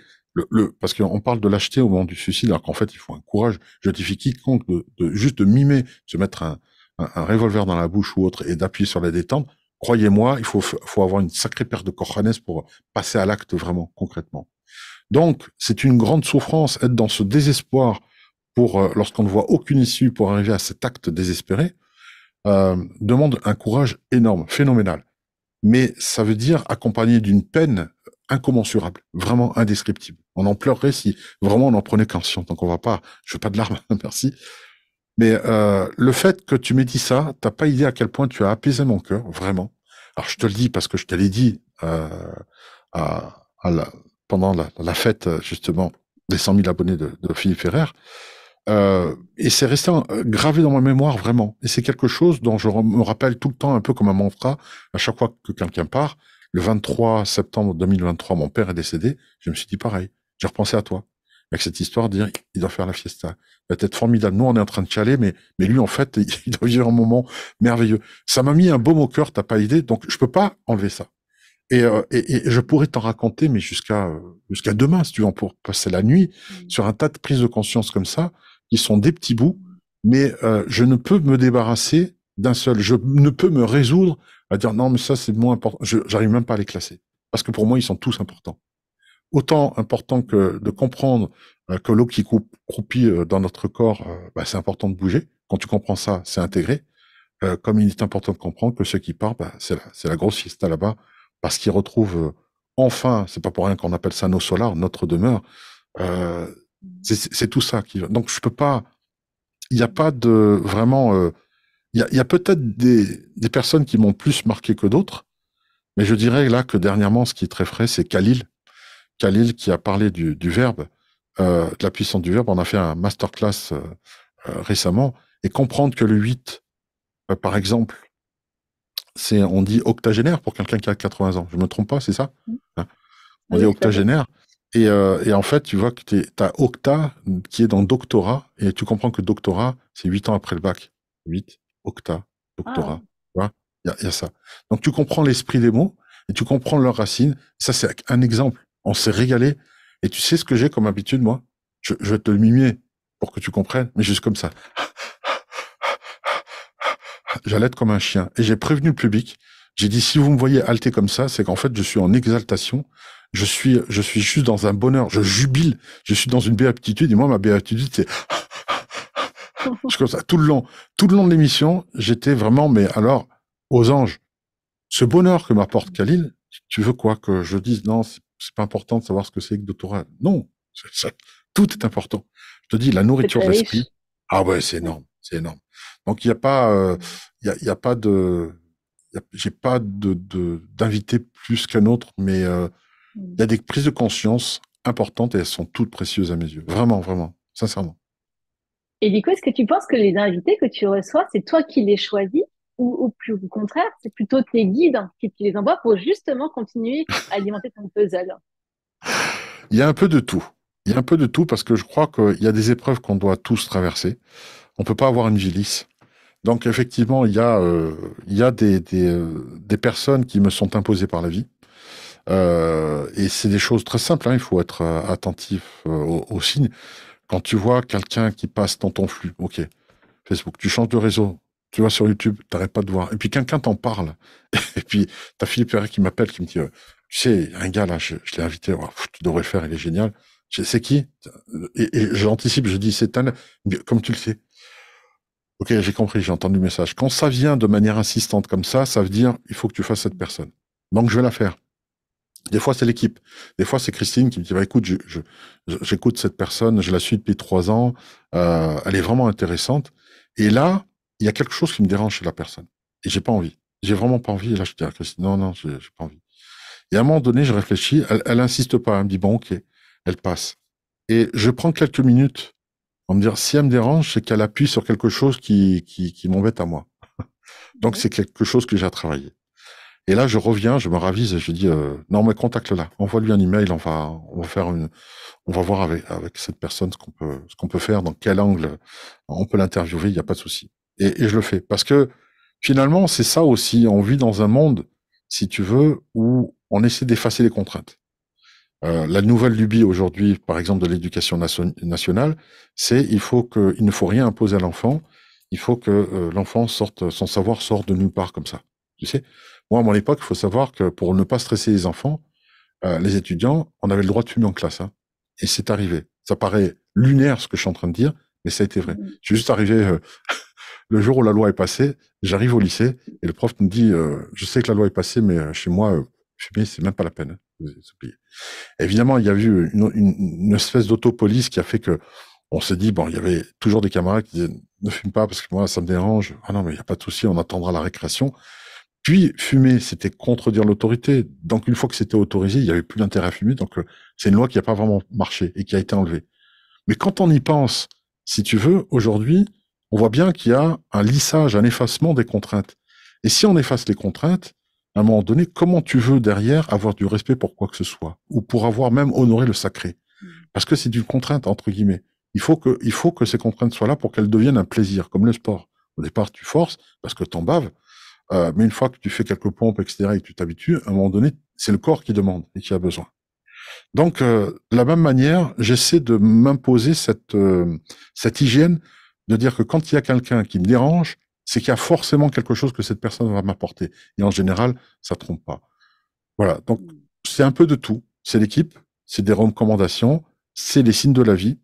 parce qu'on parle de lâcheté au moment du suicide, alors qu'en fait, il faut un courage. Je défie quiconque juste de mimer, de se mettre un revolver dans la bouche ou autre, et d'appuyer sur la détente. Croyez-moi, faut avoir une sacrée paire de cojones pour passer à l'acte vraiment, concrètement. Donc, c'est une grande souffrance, être dans ce désespoir pour lorsqu'on ne voit aucune issue pour arriver à cet acte désespéré, demande un courage énorme, phénoménal. Mais ça veut dire accompagné d'une peine incommensurable, vraiment indescriptible. On en pleurerait si vraiment on en prenait conscience. Donc on va pas, je veux pas de larmes, merci. Mais le fait que tu m'aies dit ça, t'as pas idée à quel point tu as apaisé mon cœur, vraiment. Alors je te le dis parce que je te l'ai dit à pendant la fête justement des 100 000 abonnés de Philippe Ferrer. Et c'est resté gravé dans ma mémoire vraiment. Et c'est quelque chose dont me rappelle tout le temps un peu comme un mantra à chaque fois que quelqu'un part. Le 23 septembre 2023, mon père est décédé. Je me suis dit pareil. J'ai repensé à toi avec cette histoire de dire il doit faire la fiesta. Il va être formidable. Nous on est en train de chialer, mais lui en fait il doit vivre un moment merveilleux. Ça m'a mis un baume au cœur. T'as pas idée. Donc je peux pas enlever ça. Et je pourrais t'en raconter, mais jusqu'à demain, si tu veux, pour passer la nuit Mm. sur un tas de prises de conscience comme ça, qui sont des petits bouts, mais je ne peux me débarrasser d'un seul. Je ne peux me résoudre à dire non, mais ça c'est moins important. J'arrive même pas à les classer parce que pour moi ils sont tous importants. Autant important que de comprendre que l'eau qui croupit dans notre corps, bah, c'est important de bouger. Quand tu comprends ça, c'est intégré. Comme il est important de comprendre que ceux qui partent, bah, c'est la grosse fiesta là-bas, parce qu'ils retrouvent enfin, c'est pas pour rien qu'on appelle ça nos solars, notre demeure. Euh, c'est tout ça qui va. Donc je peux pas. Il n'y a pas de vraiment. Il y a peut-être des personnes qui m'ont plus marqué que d'autres, mais je dirais là que dernièrement, ce qui est très frais, c'est Khalil. Khalil qui a parlé du verbe, de la puissance du verbe. On a fait un masterclass récemment et comprendre que le 8, par exemple, on dit octogénaire pour quelqu'un qui a 80 ans. Je me trompe pas, c'est ça? Mm. Hein. On dit Oui, tout à fait. octogénaire. Et en fait, tu vois que tu as octa qui est dans doctorat, et tu comprends que doctorat, c'est 8 ans après le bac. 8, octa, Ah, doctorat. Tu vois, il y a ça. Donc tu comprends l'esprit des mots, et tu comprends leurs racines. Ça, c'est un exemple. On s'est régalé. Et tu sais ce que j'ai comme habitude, moi? Je vais te le mimer pour que tu comprennes, mais juste comme ça. J'allais être comme un chien. Et j'ai prévenu le public. J'ai dit, si vous me voyez halter comme ça, c'est qu'en fait, je suis en exaltation. Je suis juste dans un bonheur. Je jubile. Je suis dans une béatitude. Et moi, ma béatitude, c'est, je suis comme ça. Tout le long de l'émission, j'étais vraiment, mais alors, aux anges. Ce bonheur que m'apporte Khalil, tu veux quoi? Que je dise, non, c'est pas important de savoir ce que c'est que doctorat. Non. Tout est important. Je te dis, la c'est nourriture de très l'esprit. riche. Ah ouais, c'est Ouais. énorme. C'est énorme. Donc, il n'y a pas, il y a pas de, j'ai pas d'invité plus qu'un autre, mais Mm. il y a des prises de conscience importantes et elles sont toutes précieuses à mes yeux. Vraiment, vraiment, sincèrement. Et du coup, est-ce que tu penses que les invités que tu reçois, c'est toi qui les choisis ou au plus au contraire, c'est plutôt tes guides qui te les envoient pour justement continuer à alimenter ton puzzle? Il y a un peu de tout. Il y a un peu de tout parce que je crois qu'il y a des épreuves qu'on doit tous traverser. On peut pas avoir une vie lisse. Donc effectivement, il y a des personnes qui me sont imposées par la vie. Et c'est des choses très simples, hein. Il faut être attentif aux signes. Quand tu vois quelqu'un qui passe dans ton flux, ok, Facebook, tu changes de réseau, tu vas sur YouTube, t'arrêtes pas de voir. Et puis quelqu'un t'en parle. Et puis t'as Philippe Perret qui m'appelle, qui me dit, tu sais, un gars là, je l'ai invité, oh, tu devrais le faire, il est génial. C'est qui? Et j'anticipe, je dis, c'est un, comme tu le sais. Ok, j'ai compris, j'ai entendu le message. Quand ça vient de manière insistante comme ça veut dire, il faut que tu fasses cette personne. Donc je vais la faire. Des fois, c'est l'équipe. Des fois, c'est Christine qui me dit, bah, écoute, j'écoute cette personne, je la suis depuis 3 ans, elle est vraiment intéressante. Et là, il y a quelque chose qui me dérange chez la personne. Et j'ai pas envie. J'ai vraiment pas envie. Et là, je dis à Christine, non, non, j'ai pas envie. Et à un moment donné, je réfléchis, elle insiste pas, elle me dit, bon, ok, elle passe. Et je prends quelques minutes pour me dire, si elle me dérange, c'est qu'elle appuie sur quelque chose qui m'embête à moi. Donc, Ouais. c'est quelque chose que j'ai à travailler. Et là, je reviens, je me ravise et je dis non, mais contacte-la, envoie-lui un email, on va voir avec cette personne ce qu'on peut faire, dans quel angle on peut l'interviewer, il n'y a pas de souci. Et je le fais parce que finalement, c'est ça aussi. On vit dans un monde, si tu veux, où on essaie d'effacer les contraintes. La nouvelle lubie aujourd'hui, par exemple, de l'éducation nationale, c'est il ne faut rien imposer à l'enfant. Il faut que l'enfant sorte, son savoir sort de nulle part comme ça. Tu sais, moi, à mon époque, il faut savoir que pour ne pas stresser les enfants, les étudiants, on avait le droit de fumer en classe. Hein, et c'est arrivé. Ça paraît lunaire ce que je suis en train de dire, mais ça a été vrai. Mm. Je suis juste arrivé le jour où la loi est passée. J'arrive au lycée et le prof me dit, je sais que la loi est passée, mais chez moi, fumer, c'est même pas la peine. Hein, c'est payé. Évidemment, il y a eu une espèce d'autopolice qui a fait que on s'est dit, bon, il y avait toujours des camarades qui disaient, ne fume pas parce que moi, ça me dérange. Ah non, mais il n'y a pas de souci, on attendra la récréation. Puis, fumer, c'était contredire l'autorité. Donc, une fois que c'était autorisé, il n'y avait plus d'intérêt à fumer. Donc, c'est une loi qui n'a pas vraiment marché et qui a été enlevée. Mais quand on y pense, si tu veux, aujourd'hui, on voit bien qu'il y a un lissage, un effacement des contraintes. Et si on efface les contraintes, à un moment donné, comment tu veux derrière avoir du respect pour quoi que ce soit, ou pour avoir même honoré le sacré? Mm. Parce que c'est une contrainte, entre guillemets. Il faut que ces contraintes soient là pour qu'elles deviennent un plaisir, comme le sport. Au départ, tu forces parce que t'en baves, mais une fois que tu fais quelques pompes, etc., et que tu t'habitues, à un moment donné, c'est le corps qui demande et qui a besoin. Donc, de la même manière, j'essaie de m'imposer cette hygiène de dire que quand il y a quelqu'un qui me dérange, c'est qu'il y a forcément quelque chose que cette personne va m'apporter. Et en général, ça trompe pas. Voilà. Donc, c'est un peu de tout. C'est l'équipe, c'est des recommandations, c'est les signes de la vie.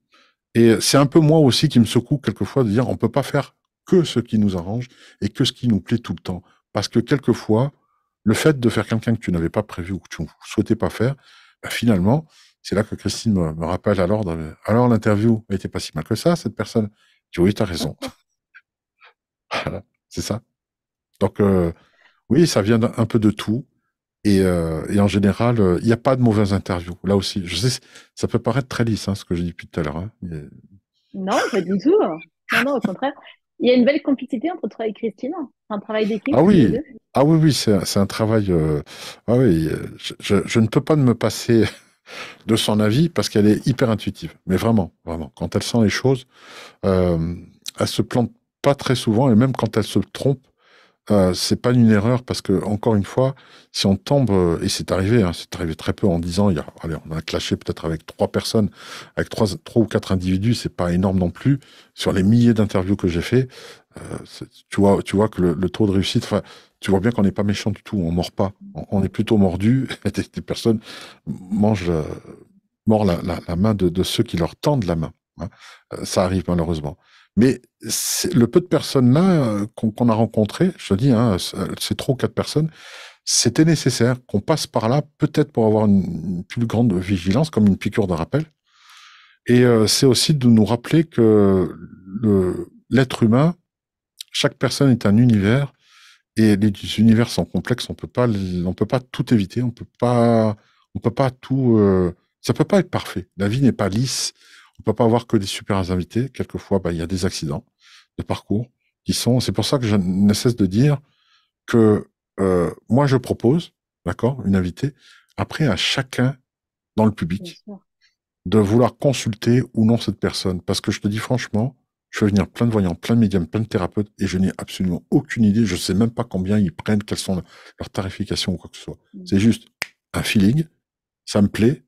Et c'est un peu moi aussi qui me secoue quelquefois de dire on peut pas faire que ce qui nous arrange et que ce qui nous plaît tout le temps. Parce que quelquefois, le fait de faire quelqu'un que tu n'avais pas prévu ou que tu ne souhaitais pas faire, bah, finalement, c'est là que Christine me rappelle alors l'interview n'était pas si mal que ça, cette personne. Je dis oui, tu as raison. Voilà, c'est ça. Donc, oui, ça vient un peu de tout. Et en général, il n'y a pas de mauvaises interviews. Là aussi, je sais, ça peut paraître très lisse, hein, ce que j'ai dit depuis tout à l'heure. Hein. Non, pas du tout. Non, non, au contraire. Il y a une belle complicité entre toi et Christine. Un travail d'équipe Ah tous les oui, deux. ah oui, oui, c'est un travail. Ah oui, je ne peux pas me passer de son avis parce qu'elle est hyper intuitive. Mais vraiment, vraiment, quand elle sent les choses, euh, elle se plante pas très souvent et même quand elle se trompe, c'est pas une erreur parce que encore une fois, si on tombe et c'est arrivé très peu en 10 ans. Allez, on a clashé peut-être avec 3 personnes, avec trois ou quatre individus, c'est pas énorme non plus. Sur les milliers d'interviews que j'ai fait, tu vois que le taux de réussite, enfin, tu vois bien qu'on n'est pas méchant du tout, on mord pas, on est plutôt mordu. Des personnes mangent, mordent la main de ceux qui leur tendent la main. Hein. Ça arrive malheureusement. Mais le peu de personnes là qu'on a rencontrées, je te dis, hein, c'est 3 ou 4 personnes, c'était nécessaire qu'on passe par là, peut-être pour avoir une plus grande vigilance, comme une piqûre de rappel. Et c'est aussi de nous rappeler que l'être humain, chaque personne est un univers, et les univers sont complexes. On peut pas tout éviter. On peut pas tout. Ça peut pas être parfait. La vie n'est pas lisse. On peut pas avoir que des super invités. Quelquefois, bah, il y a des accidents de parcours qui sont. C'est pour ça que je ne cesse de dire que moi je propose, d'accord, une invitée. Après, à chacun dans le Bien public sûr. de vouloir consulter ou non cette personne. Parce que je te dis franchement, je fais venir plein de voyants, plein de médiums, plein de thérapeutes, et je n'ai absolument aucune idée. Je sais même pas combien ils prennent, quelles sont leurs tarifications ou quoi que ce soit. C'est juste un feeling, ça me plaît.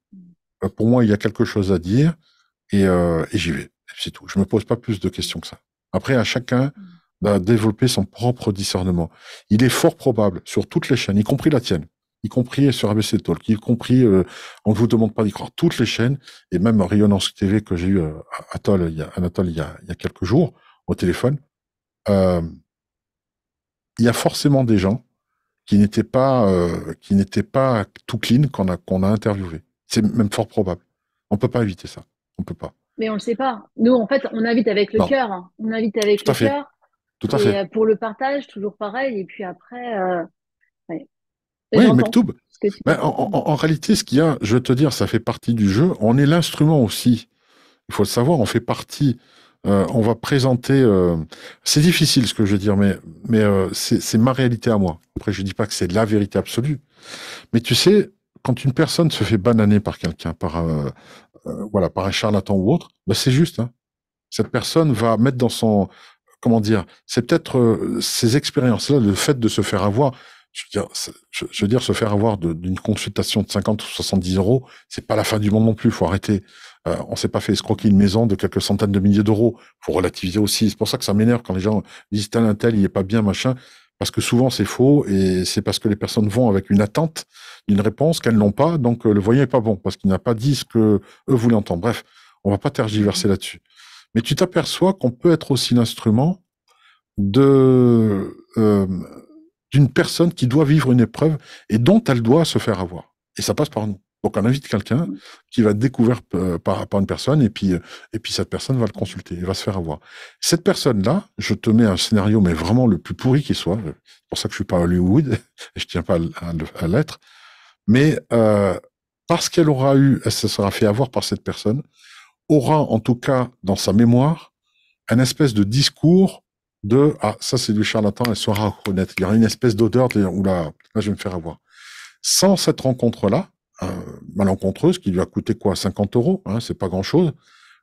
Pour moi, il y a quelque chose à dire, et j'y vais. C'est tout. Je me pose pas plus de questions que ça. Après, à chacun de développer son propre discernement. Il est fort probable, sur toutes les chaînes, y compris la tienne, y compris sur ABC Talk, y compris, on ne vous demande pas d'y croire, toutes les chaînes, et même Rayonnance TV que j'ai eu Anatole, il y a quelques jours, au téléphone, euh, il y a forcément des gens qui n'étaient pas tout clean qu'on a interviewé. C'est même fort probable. On peut pas éviter ça. On peut pas. Mais on le sait pas. Nous, en fait, on invite avec le Non. cœur. Hein. On invite avec Tout le à fait. cœur. Tout à Et fait. pour le partage, toujours pareil. Et puis après, ouais. Et Oui, j'entends Mektoub. ce que tu Ben, dis. en réalité, ce qu'il y a, je veux te dire, ça fait partie du jeu. On est l'instrument aussi. Il faut le savoir, on fait partie. On va présenter. C'est difficile ce que je veux dire, mais c'est ma réalité à moi. Après, je dis pas que c'est la vérité absolue. Mais tu sais, quand une personne se fait bananer par quelqu'un, voilà, par un charlatan ou autre, ben c'est juste. Hein. Cette personne va mettre dans son, comment dire, c'est peut-être ces expériences-là, le fait de se faire avoir. Je veux dire, se faire avoir d'une consultation de 50 ou 70 euros, c'est pas la fin du monde non plus. Faut arrêter. On s'est pas fait escroquer une maison de quelques centaines de milliers d'euros. Faut relativiser aussi. C'est pour ça que ça m'énerve quand les gens disent tel un tel, il est pas bien, machin. Parce que souvent c'est faux et c'est parce que les personnes vont avec une attente d'une réponse qu'elles n'ont pas. Donc le voyant est pas bon parce qu'il n'a pas dit ce que eux voulaient entendre. Bref, on va pas tergiverser là-dessus. Mais tu t'aperçois qu'on peut être aussi l'instrument de d'une personne qui doit vivre une épreuve et dont elle doit se faire avoir. Et ça passe par nous. Donc on invite quelqu'un qui va être découvert par une personne et puis cette personne va le consulter et va se faire avoir. Cette personne-là, je te mets un scénario mais vraiment le plus pourri qui soit. C'est pour ça que je suis pas à Hollywood et je tiens pas à l'être. Mais parce elle se sera fait avoir par cette personne, aura en tout cas dans sa mémoire un espèce de discours de ah ça c'est du charlatan, elle saura reconnaître. Il y aura une espèce d'odeur de où là je vais me faire avoir. Sans cette rencontre-là, malencontreuse, qui lui a coûté quoi 50 euros, hein, c'est pas grand-chose,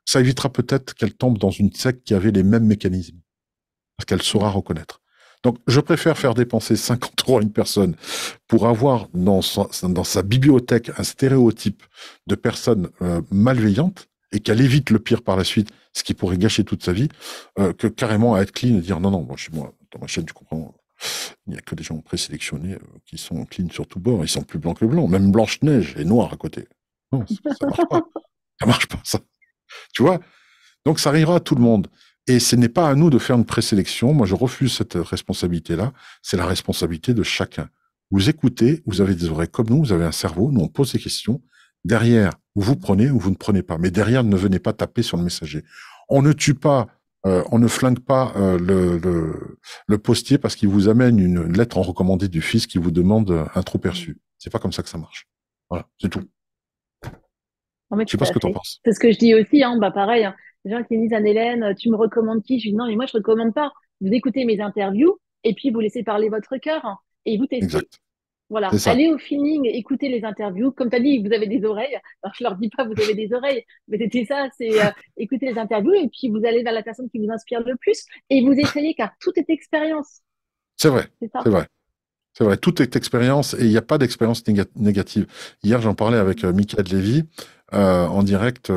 ça évitera peut-être qu'elle tombe dans une secte qui avait les mêmes mécanismes, parce qu'elle saura reconnaître. Donc, je préfère faire dépenser 50 euros à une personne pour avoir dans sa bibliothèque un stéréotype de personne malveillante et qu'elle évite le pire par la suite, ce qui pourrait gâcher toute sa vie, que carrément à être clean et dire non, non, moi, chez moi, dans ma chaîne, tu comprends, il n'y a que des gens présélectionnés qui sont clean sur tout bord, ils sont plus blancs que blancs, même Blanche-Neige est noire à côté. Non, ça marche pas. Ça marche pas, ça. Tu vois? Donc, ça arrivera à tout le monde. Et ce n'est pas à nous de faire une présélection. Moi, je refuse cette responsabilité-là. C'est la responsabilité de chacun. Vous écoutez, vous avez des oreilles comme nous, vous avez un cerveau, nous on pose des questions. Derrière, vous prenez ou vous ne prenez pas. Mais derrière, ne venez pas taper sur le messager. On ne tue pas, on ne flingue pas le postier parce qu'il vous amène une lettre en recommandé du fils qui vous demande un trop perçu. C'est pas comme ça que ça marche. Voilà, c'est tout. Non, mais Je sais tout pas ce à que tu en fait. penses. C'est ce que je dis aussi, hein, bah pareil, hein. Les gens qui me disent, Anne-Hélène, tu me recommandes qui? Je dis, non, mais moi, je recommande pas. Vous écoutez mes interviews et puis vous laissez parler votre cœur, hein, et vous testez. Exact. Voilà. C'est ça. Allez au feeling, écoutez les interviews. Comme tu as dit, vous avez des oreilles. Alors, je leur dis pas, vous avez des oreilles, mais c'était ça, c'est écouter les interviews et puis vous allez vers la personne qui vous inspire le plus et vous essayez car tout est expérience. C'est vrai. C'est ça. C'est vrai. C'est vrai, tout est expérience et il n'y a pas d'expérience négative. Hier, j'en parlais avec Michael Lévy en direct.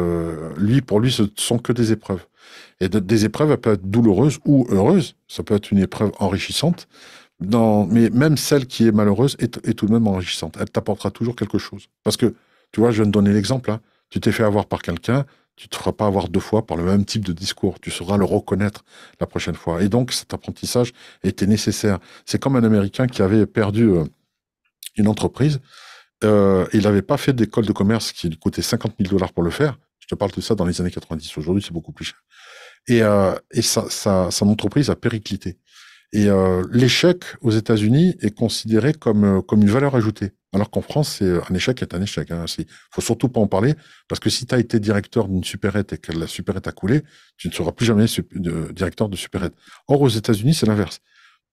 Lui, pour lui, ce sont que des épreuves. Et des épreuves, elles peuvent être douloureuses ou heureuses. Ça peut être une épreuve enrichissante. Mais même celle qui est malheureuse est tout de même enrichissante. Elle t'apportera toujours quelque chose. Parce que, tu vois, je viens de donner l'exemple, hein. Tu t'es fait avoir par quelqu'un, tu te feras pas avoir deux fois par le même type de discours. Tu sauras le reconnaître la prochaine fois. Et donc, cet apprentissage était nécessaire. C'est comme un Américain qui avait perdu une entreprise. Il n'avait pas fait d'école de commerce qui lui coûtait 50 000 dollars pour le faire. Je te parle de ça dans les années 90. Aujourd'hui, c'est beaucoup plus cher. Et son entreprise a périclité. Et l'échec aux États-Unis est considéré comme une valeur ajoutée. Alors qu'en France, c'est un échec est un échec. Hein. Faut surtout pas en parler, parce que si tu as été directeur d'une supérette et que la supérette a coulé, tu ne seras plus jamais directeur de supérette. Or, aux États-Unis, c'est l'inverse.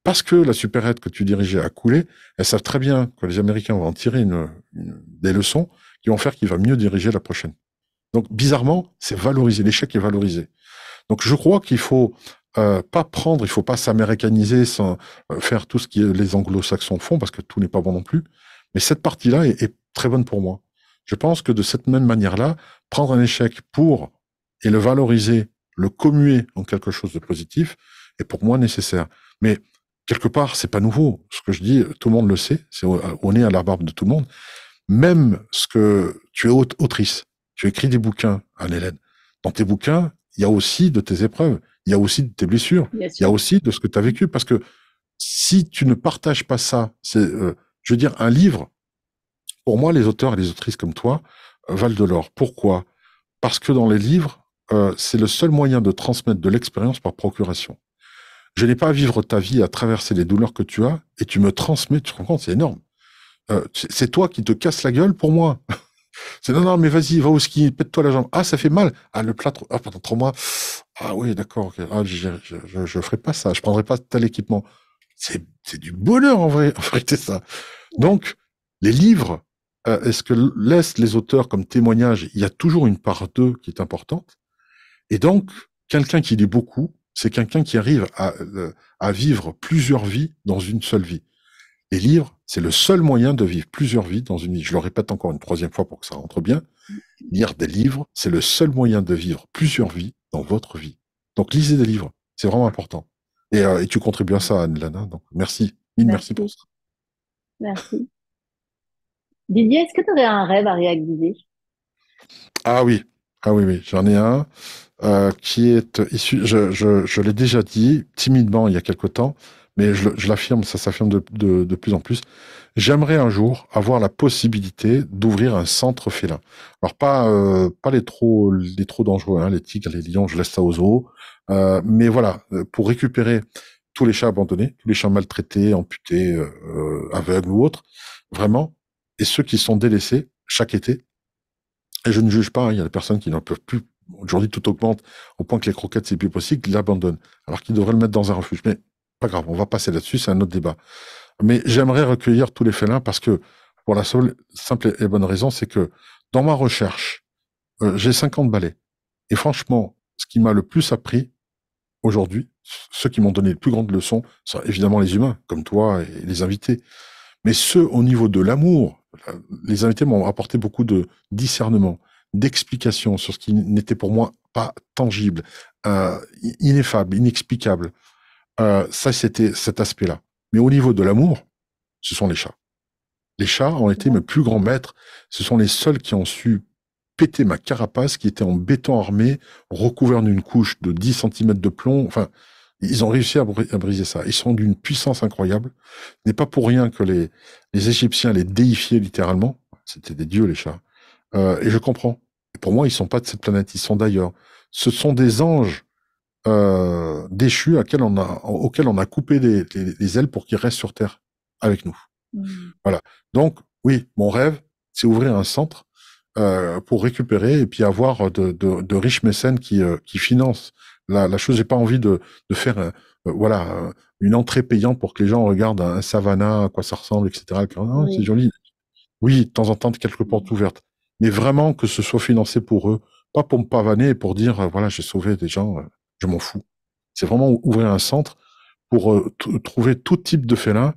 Parce que la supérette que tu dirigeais a coulé, elles savent très bien que les Américains vont en tirer des leçons qui vont faire qu'il va mieux diriger la prochaine. Donc, bizarrement, c'est valorisé. L'échec est valorisé. Donc, je crois qu'il faut pas prendre, il faut pas s'américaniser sans faire tout ce que les anglo-saxons font, parce que tout n'est pas bon non plus. Mais cette partie-là est très bonne pour moi. Je pense que de cette même manière-là, prendre un échec et le valoriser, le commuer en quelque chose de positif, est pour moi nécessaire. Mais quelque part, c'est pas nouveau. Ce que je dis, tout le monde le sait, c'est au nez à la barbe de tout le monde. Même ce que tu es autrice, tu écris des bouquins, Anne-Hélène. Dans tes bouquins, il y a aussi de tes épreuves, il y a aussi de tes blessures, Bien il y a sûr. aussi de ce que tu as vécu. Parce que si tu ne partages pas ça, je veux dire, un livre, pour moi, les auteurs et les autrices comme toi valent de l'or. Pourquoi? Parce que dans les livres, c'est le seul moyen de transmettre de l'expérience par procuration. Je n'ai pas à vivre ta vie, à traverser les douleurs que tu as, et tu me transmets, tu te rends compte, c'est énorme. C'est toi qui te casses la gueule pour moi. C'est non, non, mais vas-y, va au ski, pète-toi la jambe. Ah, ça fait mal. Ah, le plâtre. Ah, pendant 3 mois. Ah oui, d'accord. Okay. Ah, je ferai pas ça. Je prendrai pas tel équipement. C'est du bonheur en vrai, en vérité ça. Ouais. Donc, les livres, est-ce que laissent les auteurs comme témoignage, il y a toujours une part d'eux qui est importante. Et donc, quelqu'un qui lit beaucoup, c'est quelqu'un qui arrive à vivre plusieurs vies dans une seule vie. Les livres, c'est le seul moyen de vivre plusieurs vies dans une vie. Je le répète encore une troisième fois pour que ça rentre bien. Lire des livres, c'est le seul moyen de vivre plusieurs vies dans votre vie. Donc, lisez des livres. C'est vraiment important. Et tu contribues à ça, Anne-Lana. Donc, merci. Mille merci pour Merci. ça. Merci. Didier, est-ce que tu aurais un rêve à réaliser? Ah oui. Ah oui, oui. J'en ai un qui est issu, je l'ai déjà dit timidement il y a quelque temps, mais je l'affirme, ça s'affirme de plus en plus. J'aimerais un jour avoir la possibilité d'ouvrir un centre félin. Alors pas les trop dangereux, hein, les tigres, les lions, je laisse ça aux zoos. Mais voilà, pour récupérer tous les chats abandonnés, tous les chats maltraités, amputés, aveugles ou autres, vraiment, et ceux qui sont délaissés chaque été. Et je ne juge pas, hein, il y a des personnes qui n'en peuvent plus. Aujourd'hui, tout augmente au point que les croquettes, c'est plus possible, qu'ils l'abandonnent. Alors qu'ils devraient le mettre dans un refuge. Mais pas grave, on va passer là-dessus, c'est un autre débat. Mais j'aimerais recueillir tous les félins parce que, pour la seule, simple et bonne raison, c'est que dans ma recherche, j'ai 50 balais. Et franchement, ce qui m'a le plus appris aujourd'hui, ceux qui m'ont donné les plus grandes leçons sont évidemment les humains, comme toi et les invités. Mais ceux au niveau de l'amour, les invités m'ont apporté beaucoup de discernement, d'explication sur ce qui n'était pour moi pas tangible, ineffable, inexplicable. Ça, c'était cet aspect-là. Mais au niveau de l'amour, ce sont les chats. Les chats ont été mes plus grands maîtres. Ce sont les seuls qui ont su péter ma carapace, qui était en béton armé, recouvert d'une couche de 10 centimètres de plomb. Enfin, ils ont réussi à briser ça. Ils sont d'une puissance incroyable. Ce n'est pas pour rien que les Égyptiens les déifiaient littéralement. C'était des dieux, les chats. Et je comprends. Et pour moi, ils sont pas de cette planète, ils sont d'ailleurs. Ce sont des anges déchus auxquels on a coupé les ailes pour qu'ils restent sur Terre avec nous. Mm. Voilà. Donc, oui, mon rêve, c'est ouvrir un centre pour récupérer et puis avoir de riches mécènes qui financent la chose. J'ai pas envie de faire voilà une entrée payante pour que les gens regardent un savannah, à quoi ça ressemble, etc. Non, c'est Oui. joli. Oui, de temps en temps, quelques portes ouvertes. Mais vraiment que ce soit financé pour eux, pas pour me pavaner et pour dire, voilà, j'ai sauvé des gens, je m'en fous. C'est vraiment ouvrir un centre pour trouver tout type de félins,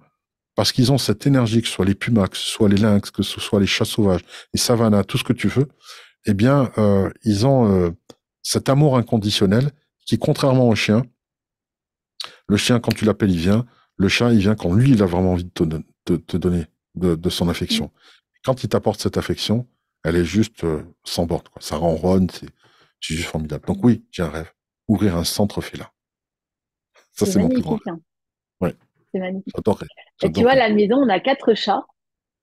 parce qu'ils ont cette énergie, que ce soit les pumas, que ce soit les lynx, que ce soit les chats sauvages, les savannas, tout ce que tu veux, eh bien, ils ont cet amour inconditionnel qui, contrairement au chien, le chien, quand tu l'appelles, il vient. Le chat, il vient quand lui, il a vraiment envie de te donner de son Mm. affection. Quand il t'apporte cette affection, elle est juste sans borne, quoi. Ça ronronne, c'est juste formidable. Donc oui, j'ai un rêve. Ouvrir un centre félin. Ça, C'est c'est mon plus grand magnifique, rêve. hein. Ouais, C'est magnifique. j'adorerais. Et tu vois, à J'adorerais. la maison, on a 4 chats.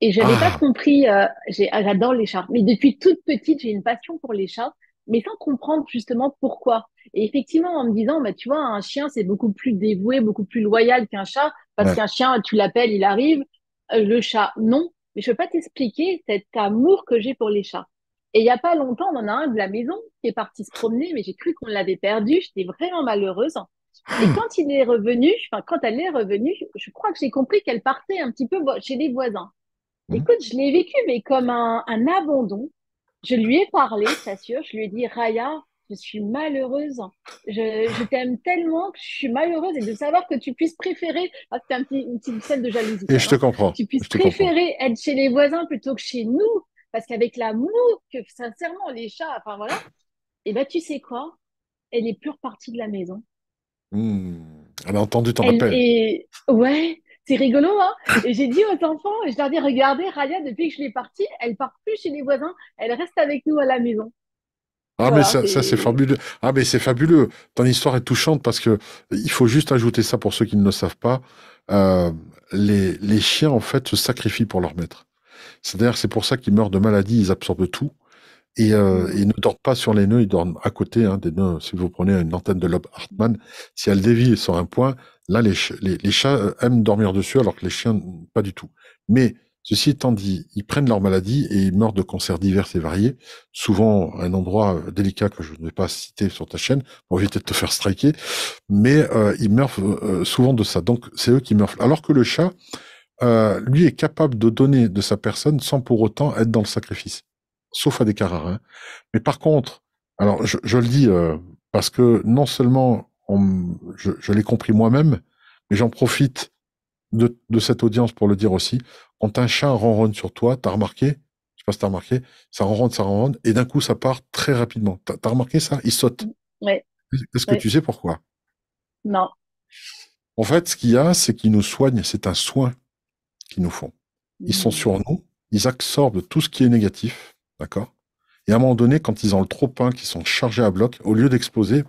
Et j'avais pas Ah, compris, j'adore les chats. Mais depuis toute petite, j'ai une passion pour les chats, mais sans comprendre justement pourquoi. Et effectivement, en me disant, bah, tu vois, un chien, c'est beaucoup plus dévoué, beaucoup plus loyal qu'un chat, parce ouais. qu'un chien, tu l'appelles, il arrive. Le chat, non. Mais je peux pas t'expliquer cet amour que j'ai pour les chats. Et il y a pas longtemps, on en a un de la maison qui est parti se promener, mais j'ai cru qu'on l'avait perdu. J'étais vraiment malheureuse. Et quand il est revenu, enfin, quand elle est revenue, je crois que j'ai compris qu'elle partait un petit peu chez les voisins. Hmm. Écoute, je l'ai vécu, mais comme un abandon. Je lui ai parlé, je t'assure, je lui ai dit, Raya, je suis malheureuse. Je t'aime tellement que je suis malheureuse et de savoir que tu puisses préférer, ah, c'était une petite scène de jalousie Et quand je même, te hein, comprends. tu puisses Je te comprends. préférer être chez les voisins plutôt que chez nous, parce qu'avec l'amour que sincèrement les chats, enfin voilà, et ben tu sais quoi, elle est plus repartie de la maison. Elle a entendu ton Elle appel. est, ouais, c'est rigolo, hein. Et j'ai dit aux enfants, je leur dis, regardez, Raya, depuis que je l'ai partie, elle part plus chez les voisins, elle reste avec nous à la maison. Ah, mais Voilà, ça, c'est c'est, fabuleux. Ah, mais c'est fabuleux. Ton histoire est touchante parce que il faut juste ajouter ça pour ceux qui ne le savent pas. Euh, les chiens, en fait, se sacrifient pour leur maître. C'est-à-dire, c'est pour ça qu'ils meurent de maladie, ils absorbent tout. Et ils ne dorment pas sur les nœuds, ils dorment à côté des nœuds. Si vous prenez une antenne de Lob Hartmann, si elle dévie sur un point, là, les chats aiment dormir dessus, alors que les chiens, pas du tout. Mais ceci étant dit, ils prennent leur maladie et ils meurent de cancers divers et variés, souvent à un endroit délicat que je ne vais pas citer sur ta chaîne, pour éviter de te faire striker, mais ils meurent souvent de ça. Donc, c'est eux qui meurent. Alors que le chat, lui, est capable de donner de sa personne sans pour autant être dans le sacrifice, sauf à des cas rares, hein. Mais par contre, alors je le dis parce que non seulement je l'ai compris moi-même, mais j'en profite de cette audience pour le dire aussi. Quand un chat ronronne sur toi, t'as remarqué, je sais pas si t'as remarqué, ça ronronne, et d'un coup ça part très rapidement. T'as remarqué ça? Il saute. ouais, Est-ce que ouais, tu sais pourquoi? non. En fait, ce qu'il y a, c'est qu'ils nous soignent, c'est un soin qu'ils nous font. Ils sont Mm. sur nous, ils absorbent tout ce qui est négatif, d'accord? Et à un moment donné, quand ils ont le trop-plein, qu'ils sont chargés à bloc, au lieu d'exploser,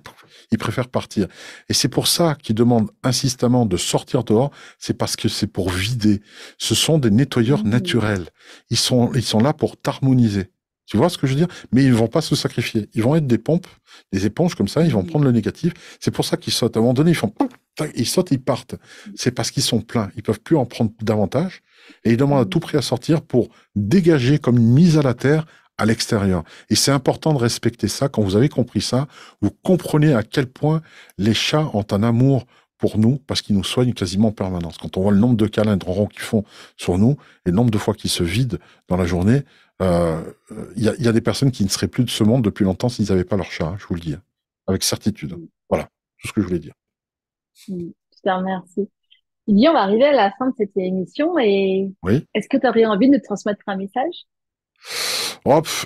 ils préfèrent partir. Et c'est pour ça qu'ils demandent insistamment de sortir dehors, c'est parce que c'est pour vider. Ce sont des nettoyeurs Mm. naturels. Ils sont là pour t'harmoniser. Tu vois ce que je veux dire? Mais ils vont pas se sacrifier. Ils vont être des pompes, des éponges comme ça, ils vont Mm. prendre le négatif. C'est pour ça qu'ils sautent. À un moment donné, ils font, pouf, tac, ils sautent, ils partent. C'est parce qu'ils sont pleins. Ils peuvent plus en prendre davantage. Et ils demandent à tout Mm. prix à sortir pour dégager comme une mise à la terre à l'extérieur. Et c'est important de respecter ça. Quand vous avez compris ça, vous comprenez à quel point les chats ont un amour pour nous parce qu'ils nous soignent quasiment en permanence. Quand on voit le nombre de câlins et de ronrons qu'ils font sur nous et le nombre de fois qu'ils se vident dans la journée, y a des personnes qui ne seraient plus de ce monde depuis longtemps s'ils n'avaient pas leur chat, hein, je vous le dis, hein, avec certitude. Mm. Voilà, tout ce que je voulais dire. Je te remercie. Dis, on va arriver à la fin de cette émission et Oui. est-ce que tu aurais envie de transmettre un message?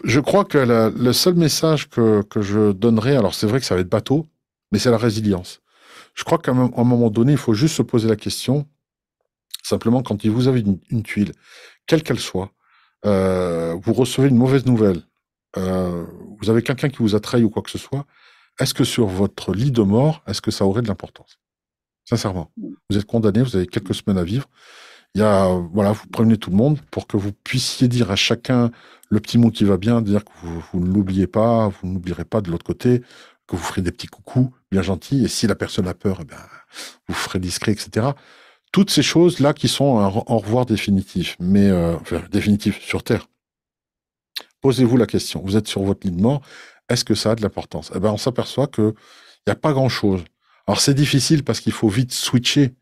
Je crois que le seul message que je donnerais, alors c'est vrai que ça va être bateau, mais c'est la résilience. Je crois qu'à un moment donné, il faut juste se poser la question, simplement quand vous avez une tuile, quelle qu'elle soit, vous recevez une mauvaise nouvelle, euh, vous avez quelqu'un qui vous a trahi ou quoi que ce soit, est-ce que sur votre lit de mort, est-ce que ça aurait de l'importance? Sincèrement. Vous êtes condamné, vous avez quelques semaines à vivre. Il y a, voilà, vous prévenez tout le monde pour que vous puissiez dire à chacun le petit mot qui va bien, dire que vous ne l'oubliez pas, vous n'oublierez pas de l'autre côté, que vous ferez des petits coucous bien gentils, et si la personne a peur, eh ben, vous ferez discret, etc. Toutes ces choses-là qui sont un au revoir définitif, mais enfin, définitif sur Terre. Posez-vous la question, vous êtes sur votre lit de mort, est-ce que ça a de l'importance? Eh ben, on s'aperçoit que il n'y a pas grand-chose. Alors c'est difficile parce qu'il faut vite switcher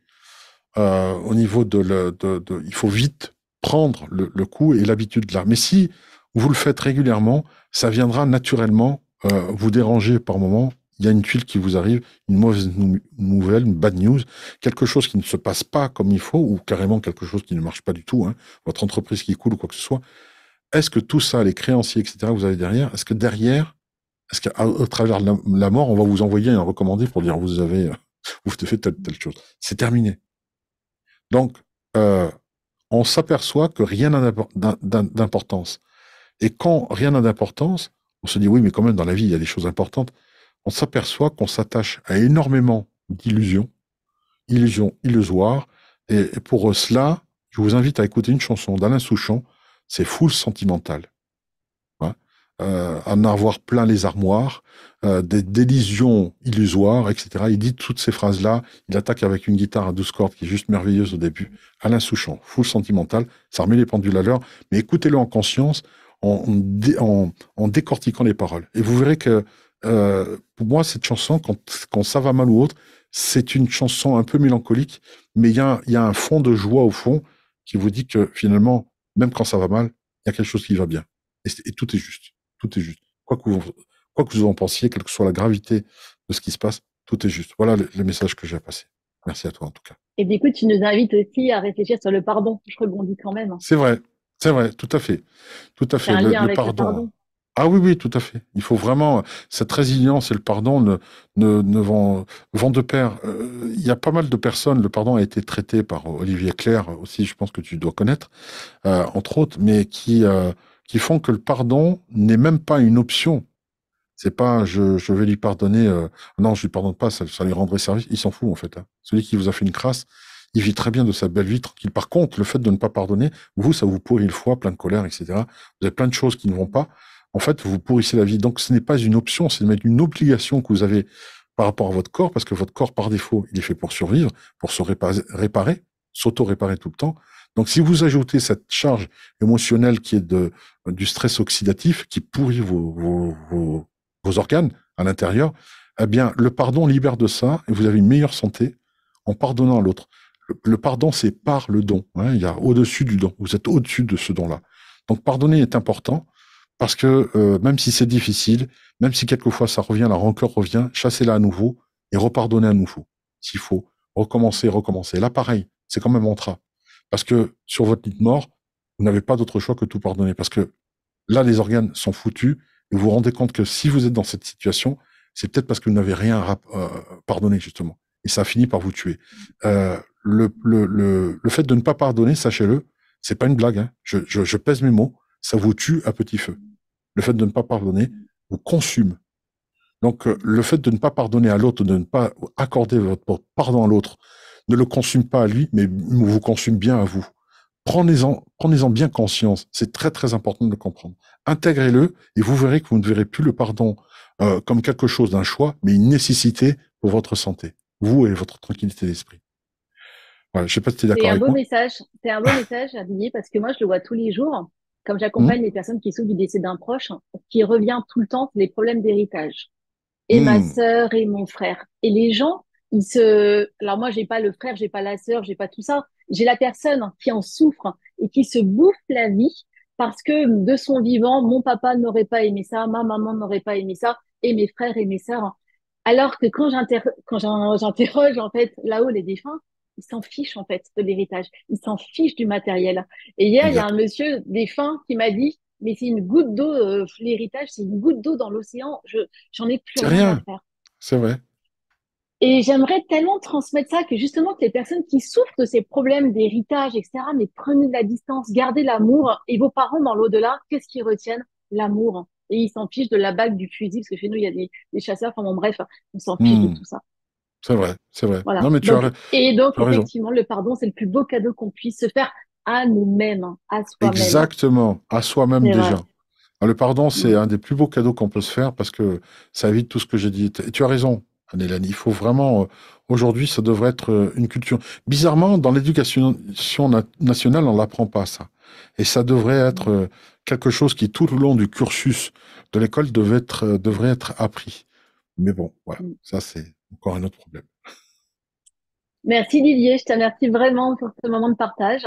au niveau il faut vite prendre le coup et l'habitude là. Mais si vous le faites régulièrement, ça viendra naturellement vous déranger par moment. Il y a une tuile qui vous arrive, une mauvaise nouvelle, une bad news, quelque chose qui ne se passe pas comme il faut, ou carrément quelque chose qui ne marche pas du tout, hein, votre entreprise qui coule ou quoi que ce soit. Est-ce que tout ça, les créanciers, etc., que vous avez derrière, est-ce que derrière, est-ce qu'à travers la mort, on va vous envoyer un recommandé pour dire vous avez, vous avez fait telle chose. C'est terminé. Donc, euh, on s'aperçoit que rien n'a d'importance. Et quand rien n'a d'importance, on se dit oui, mais quand même dans la vie, il y a des choses importantes. On s'aperçoit qu'on s'attache à énormément d'illusions, illusions illusoires. Et pour cela, je vous invite à écouter une chanson d'Alain Souchon, c'est Full Sentimental. Hein, en avoir plein les armoires, des délusions illusoires, etc. Il dit toutes ces phrases-là, il attaque avec une guitare à 12 cordes qui est juste merveilleuse au début. Alain Souchon, full sentimental, ça remet les pendules à l'heure, mais écoutez-le en conscience, en décortiquant les paroles. Et vous verrez que, pour moi, cette chanson, quand ça va mal ou autre, c'est une chanson un peu mélancolique, mais il y a un fond de joie au fond qui vous dit que finalement, même quand ça va mal, il y a quelque chose qui va bien. Et tout est juste. Tout est juste. Quoi que vous en pensiez, quelle que soit la gravité de ce qui se passe, tout est juste. Voilà le message que j'ai à passer. Merci à toi, en tout cas. Et du coup, tu nous invites aussi à réfléchir sur le pardon. Je rebondis quand même, hein. C'est vrai. C'est vrai. Tout à fait. Tout à C'est fait. un lien Le avec le pardon. pardon. Ah oui, oui, tout à fait. Il faut vraiment, cette résilience et le pardon ne vont de pair. Il y a pas mal de personnes, le pardon a été traité par Olivier Clerc aussi, je pense que tu dois connaître, entre autres, mais qui font que le pardon n'est même pas une option. C'est pas je vais lui pardonner. Non, je lui pardonne pas, ça lui rendrait service. Il s'en fout en fait. Hein. Celui qui vous a fait une crasse, il vit très bien de sa belle vie tranquille. Par contre, le fait de ne pas pardonner, vous, ça vous pourrit le foie, plein de colère, etc. Vous avez plein de choses qui ne vont pas. En fait, vous pourrissez la vie. Donc, ce n'est pas une option, c'est même une obligation que vous avez par rapport à votre corps, parce que votre corps, par défaut, il est fait pour survivre, pour se réparer, s'auto-réparer tout le temps. Donc, si vous ajoutez cette charge émotionnelle qui est du stress oxydatif, qui pourrit vos organes à l'intérieur, eh bien, le pardon libère de ça et vous avez une meilleure santé en pardonnant à l'autre. Le pardon, c'est par le don. Hein, il y a au-dessus du don. Vous êtes au-dessus de ce don-là. Donc, pardonner est important parce que même si c'est difficile, même si quelquefois ça revient, la rancœur revient, chassez-la à nouveau et repardonnez à nouveau. S'il faut, recommencer, recommencer. Là, pareil, c'est comme un mantra. Parce que sur votre lit de mort, vous n'avez pas d'autre choix que tout pardonner. Parce que là, les organes sont foutus et vous vous rendez compte que si vous êtes dans cette situation, c'est peut-être parce que vous n'avez rien pardonné, justement. Et ça a fini par vous tuer. Le fait de ne pas pardonner, sachez-le, c'est pas une blague. Hein. Je pèse mes mots. Ça vous tue à petit feu. Le fait de ne pas pardonner vous consume. Donc, le fait de ne pas pardonner à l'autre, de ne pas accorder votre pardon à l'autre, ne le consume pas à lui, mais vous consume bien à vous. Prenez-en bien conscience. C'est très, très important de le comprendre. Intégrez-le et vous verrez que vous ne verrez plus le pardon comme quelque chose d'un choix, mais une nécessité pour votre santé, vous et votre tranquillité d'esprit. Voilà, je sais pas si tu es C'est d'accord un avec beau moi. message. C'est un beau message, Adeline, parce que moi, je le vois tous les jours. Comme Hum, j'accompagne les personnes qui souffrent du décès d'un proche, qui revient tout le temps, c'est les problèmes d'héritage. Et ma hum, sœur et mon frère. Et les gens, alors moi, j'ai pas le frère, j'ai pas la sœur, j'ai pas tout ça. J'ai la personne qui en souffre et qui se bouffe la vie parce que de son vivant, mon papa n'aurait pas aimé ça, ma maman n'aurait pas aimé ça, et mes frères et mes sœurs. Alors que j'interroge en fait là-haut les défunts, ils s'en fichent en fait de l'héritage, ils s'en fichent du matériel. Et hier, il y a un Exact. monsieur défunt qui m'a dit, mais c'est une goutte d'eau, l'héritage, c'est une goutte d'eau dans l'océan, j'en ai plus C'est rien à rien, faire. c'est vrai. Et j'aimerais tellement transmettre ça que justement que les personnes qui souffrent de ces problèmes d'héritage, etc., mais prenez de la distance, gardez l'amour. Et vos parents dans l'au-delà, qu'est-ce qu'ils retiennent? L'amour. Et ils s'en fichent de la bague, du fusil, parce que chez nous, il y a des chasseurs, enfin bon, bref, on s'en fiche de Hmm, tout ça. c'est vrai, c'est vrai. Voilà. Non, mais Donc, tu as raison. effectivement, le pardon, c'est le plus beau cadeau qu'on puisse se faire à nous-mêmes, hein, à soi-même. Exactement, à soi-même C'est vrai. déjà. Le pardon, c'est Mm. un des plus beaux cadeaux qu'on peut se faire parce que ça évite tout ce que j'ai dit. Et tu as raison, Anne-Hélène. Il faut vraiment, aujourd'hui, ça devrait être une culture. Bizarrement, dans l'éducation nationale, on l'apprend pas, ça. Et ça devrait être quelque chose qui, tout le long du cursus de l'école, devrait être appris. Mais bon, voilà. Mm. Ça, c'est encore un autre problème. Merci Didier, je te remercie vraiment pour ce moment de partage.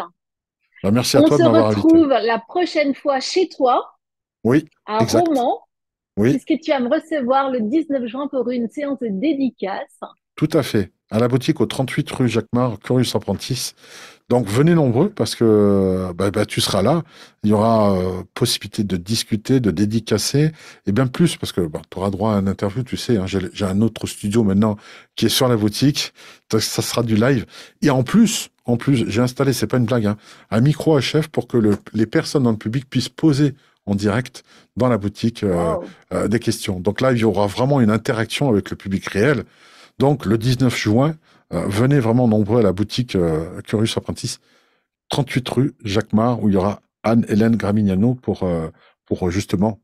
Ben, merci à On toi se de m'avoir invité. retrouve la prochaine fois chez toi, Oui, à exact. Romans, Oui. puisque tu vas me recevoir le 19 juin pour une séance de dédicace. Tout à fait. À la boutique au 38 rue Jacquemart, Curious Apprentice. Donc venez nombreux parce que tu seras là. Il y aura possibilité de discuter, de dédicacer et bien plus parce que tu auras droit à une interview, tu sais. Hein, j'ai un autre studio maintenant qui est sur la boutique. Donc, ça sera du live. Et en plus, j'ai installé, c'est pas une blague, hein, un micro HF pour que les personnes dans le public puissent poser en direct dans la boutique Wow. des questions. Donc là, il y aura vraiment une interaction avec le public réel. Donc, le 19 juin, venez vraiment nombreux à la boutique Curious Apprentice, 38 rue Jacquemart, où il y aura Anne-Hélène Gramignano pour justement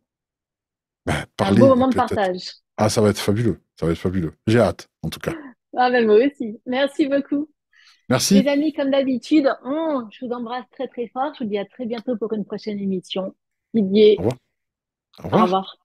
Un beau parler moment de peut-être. partage. Ah, ça va être fabuleux. Ça va être fabuleux. J'ai hâte, en tout cas. Ah ben moi aussi. Merci beaucoup. Les Merci. amis, comme d'habitude, je vous embrasse très très fort. Je vous dis à très bientôt pour une prochaine émission. Au Didier, revoir. Au au revoir. revoir.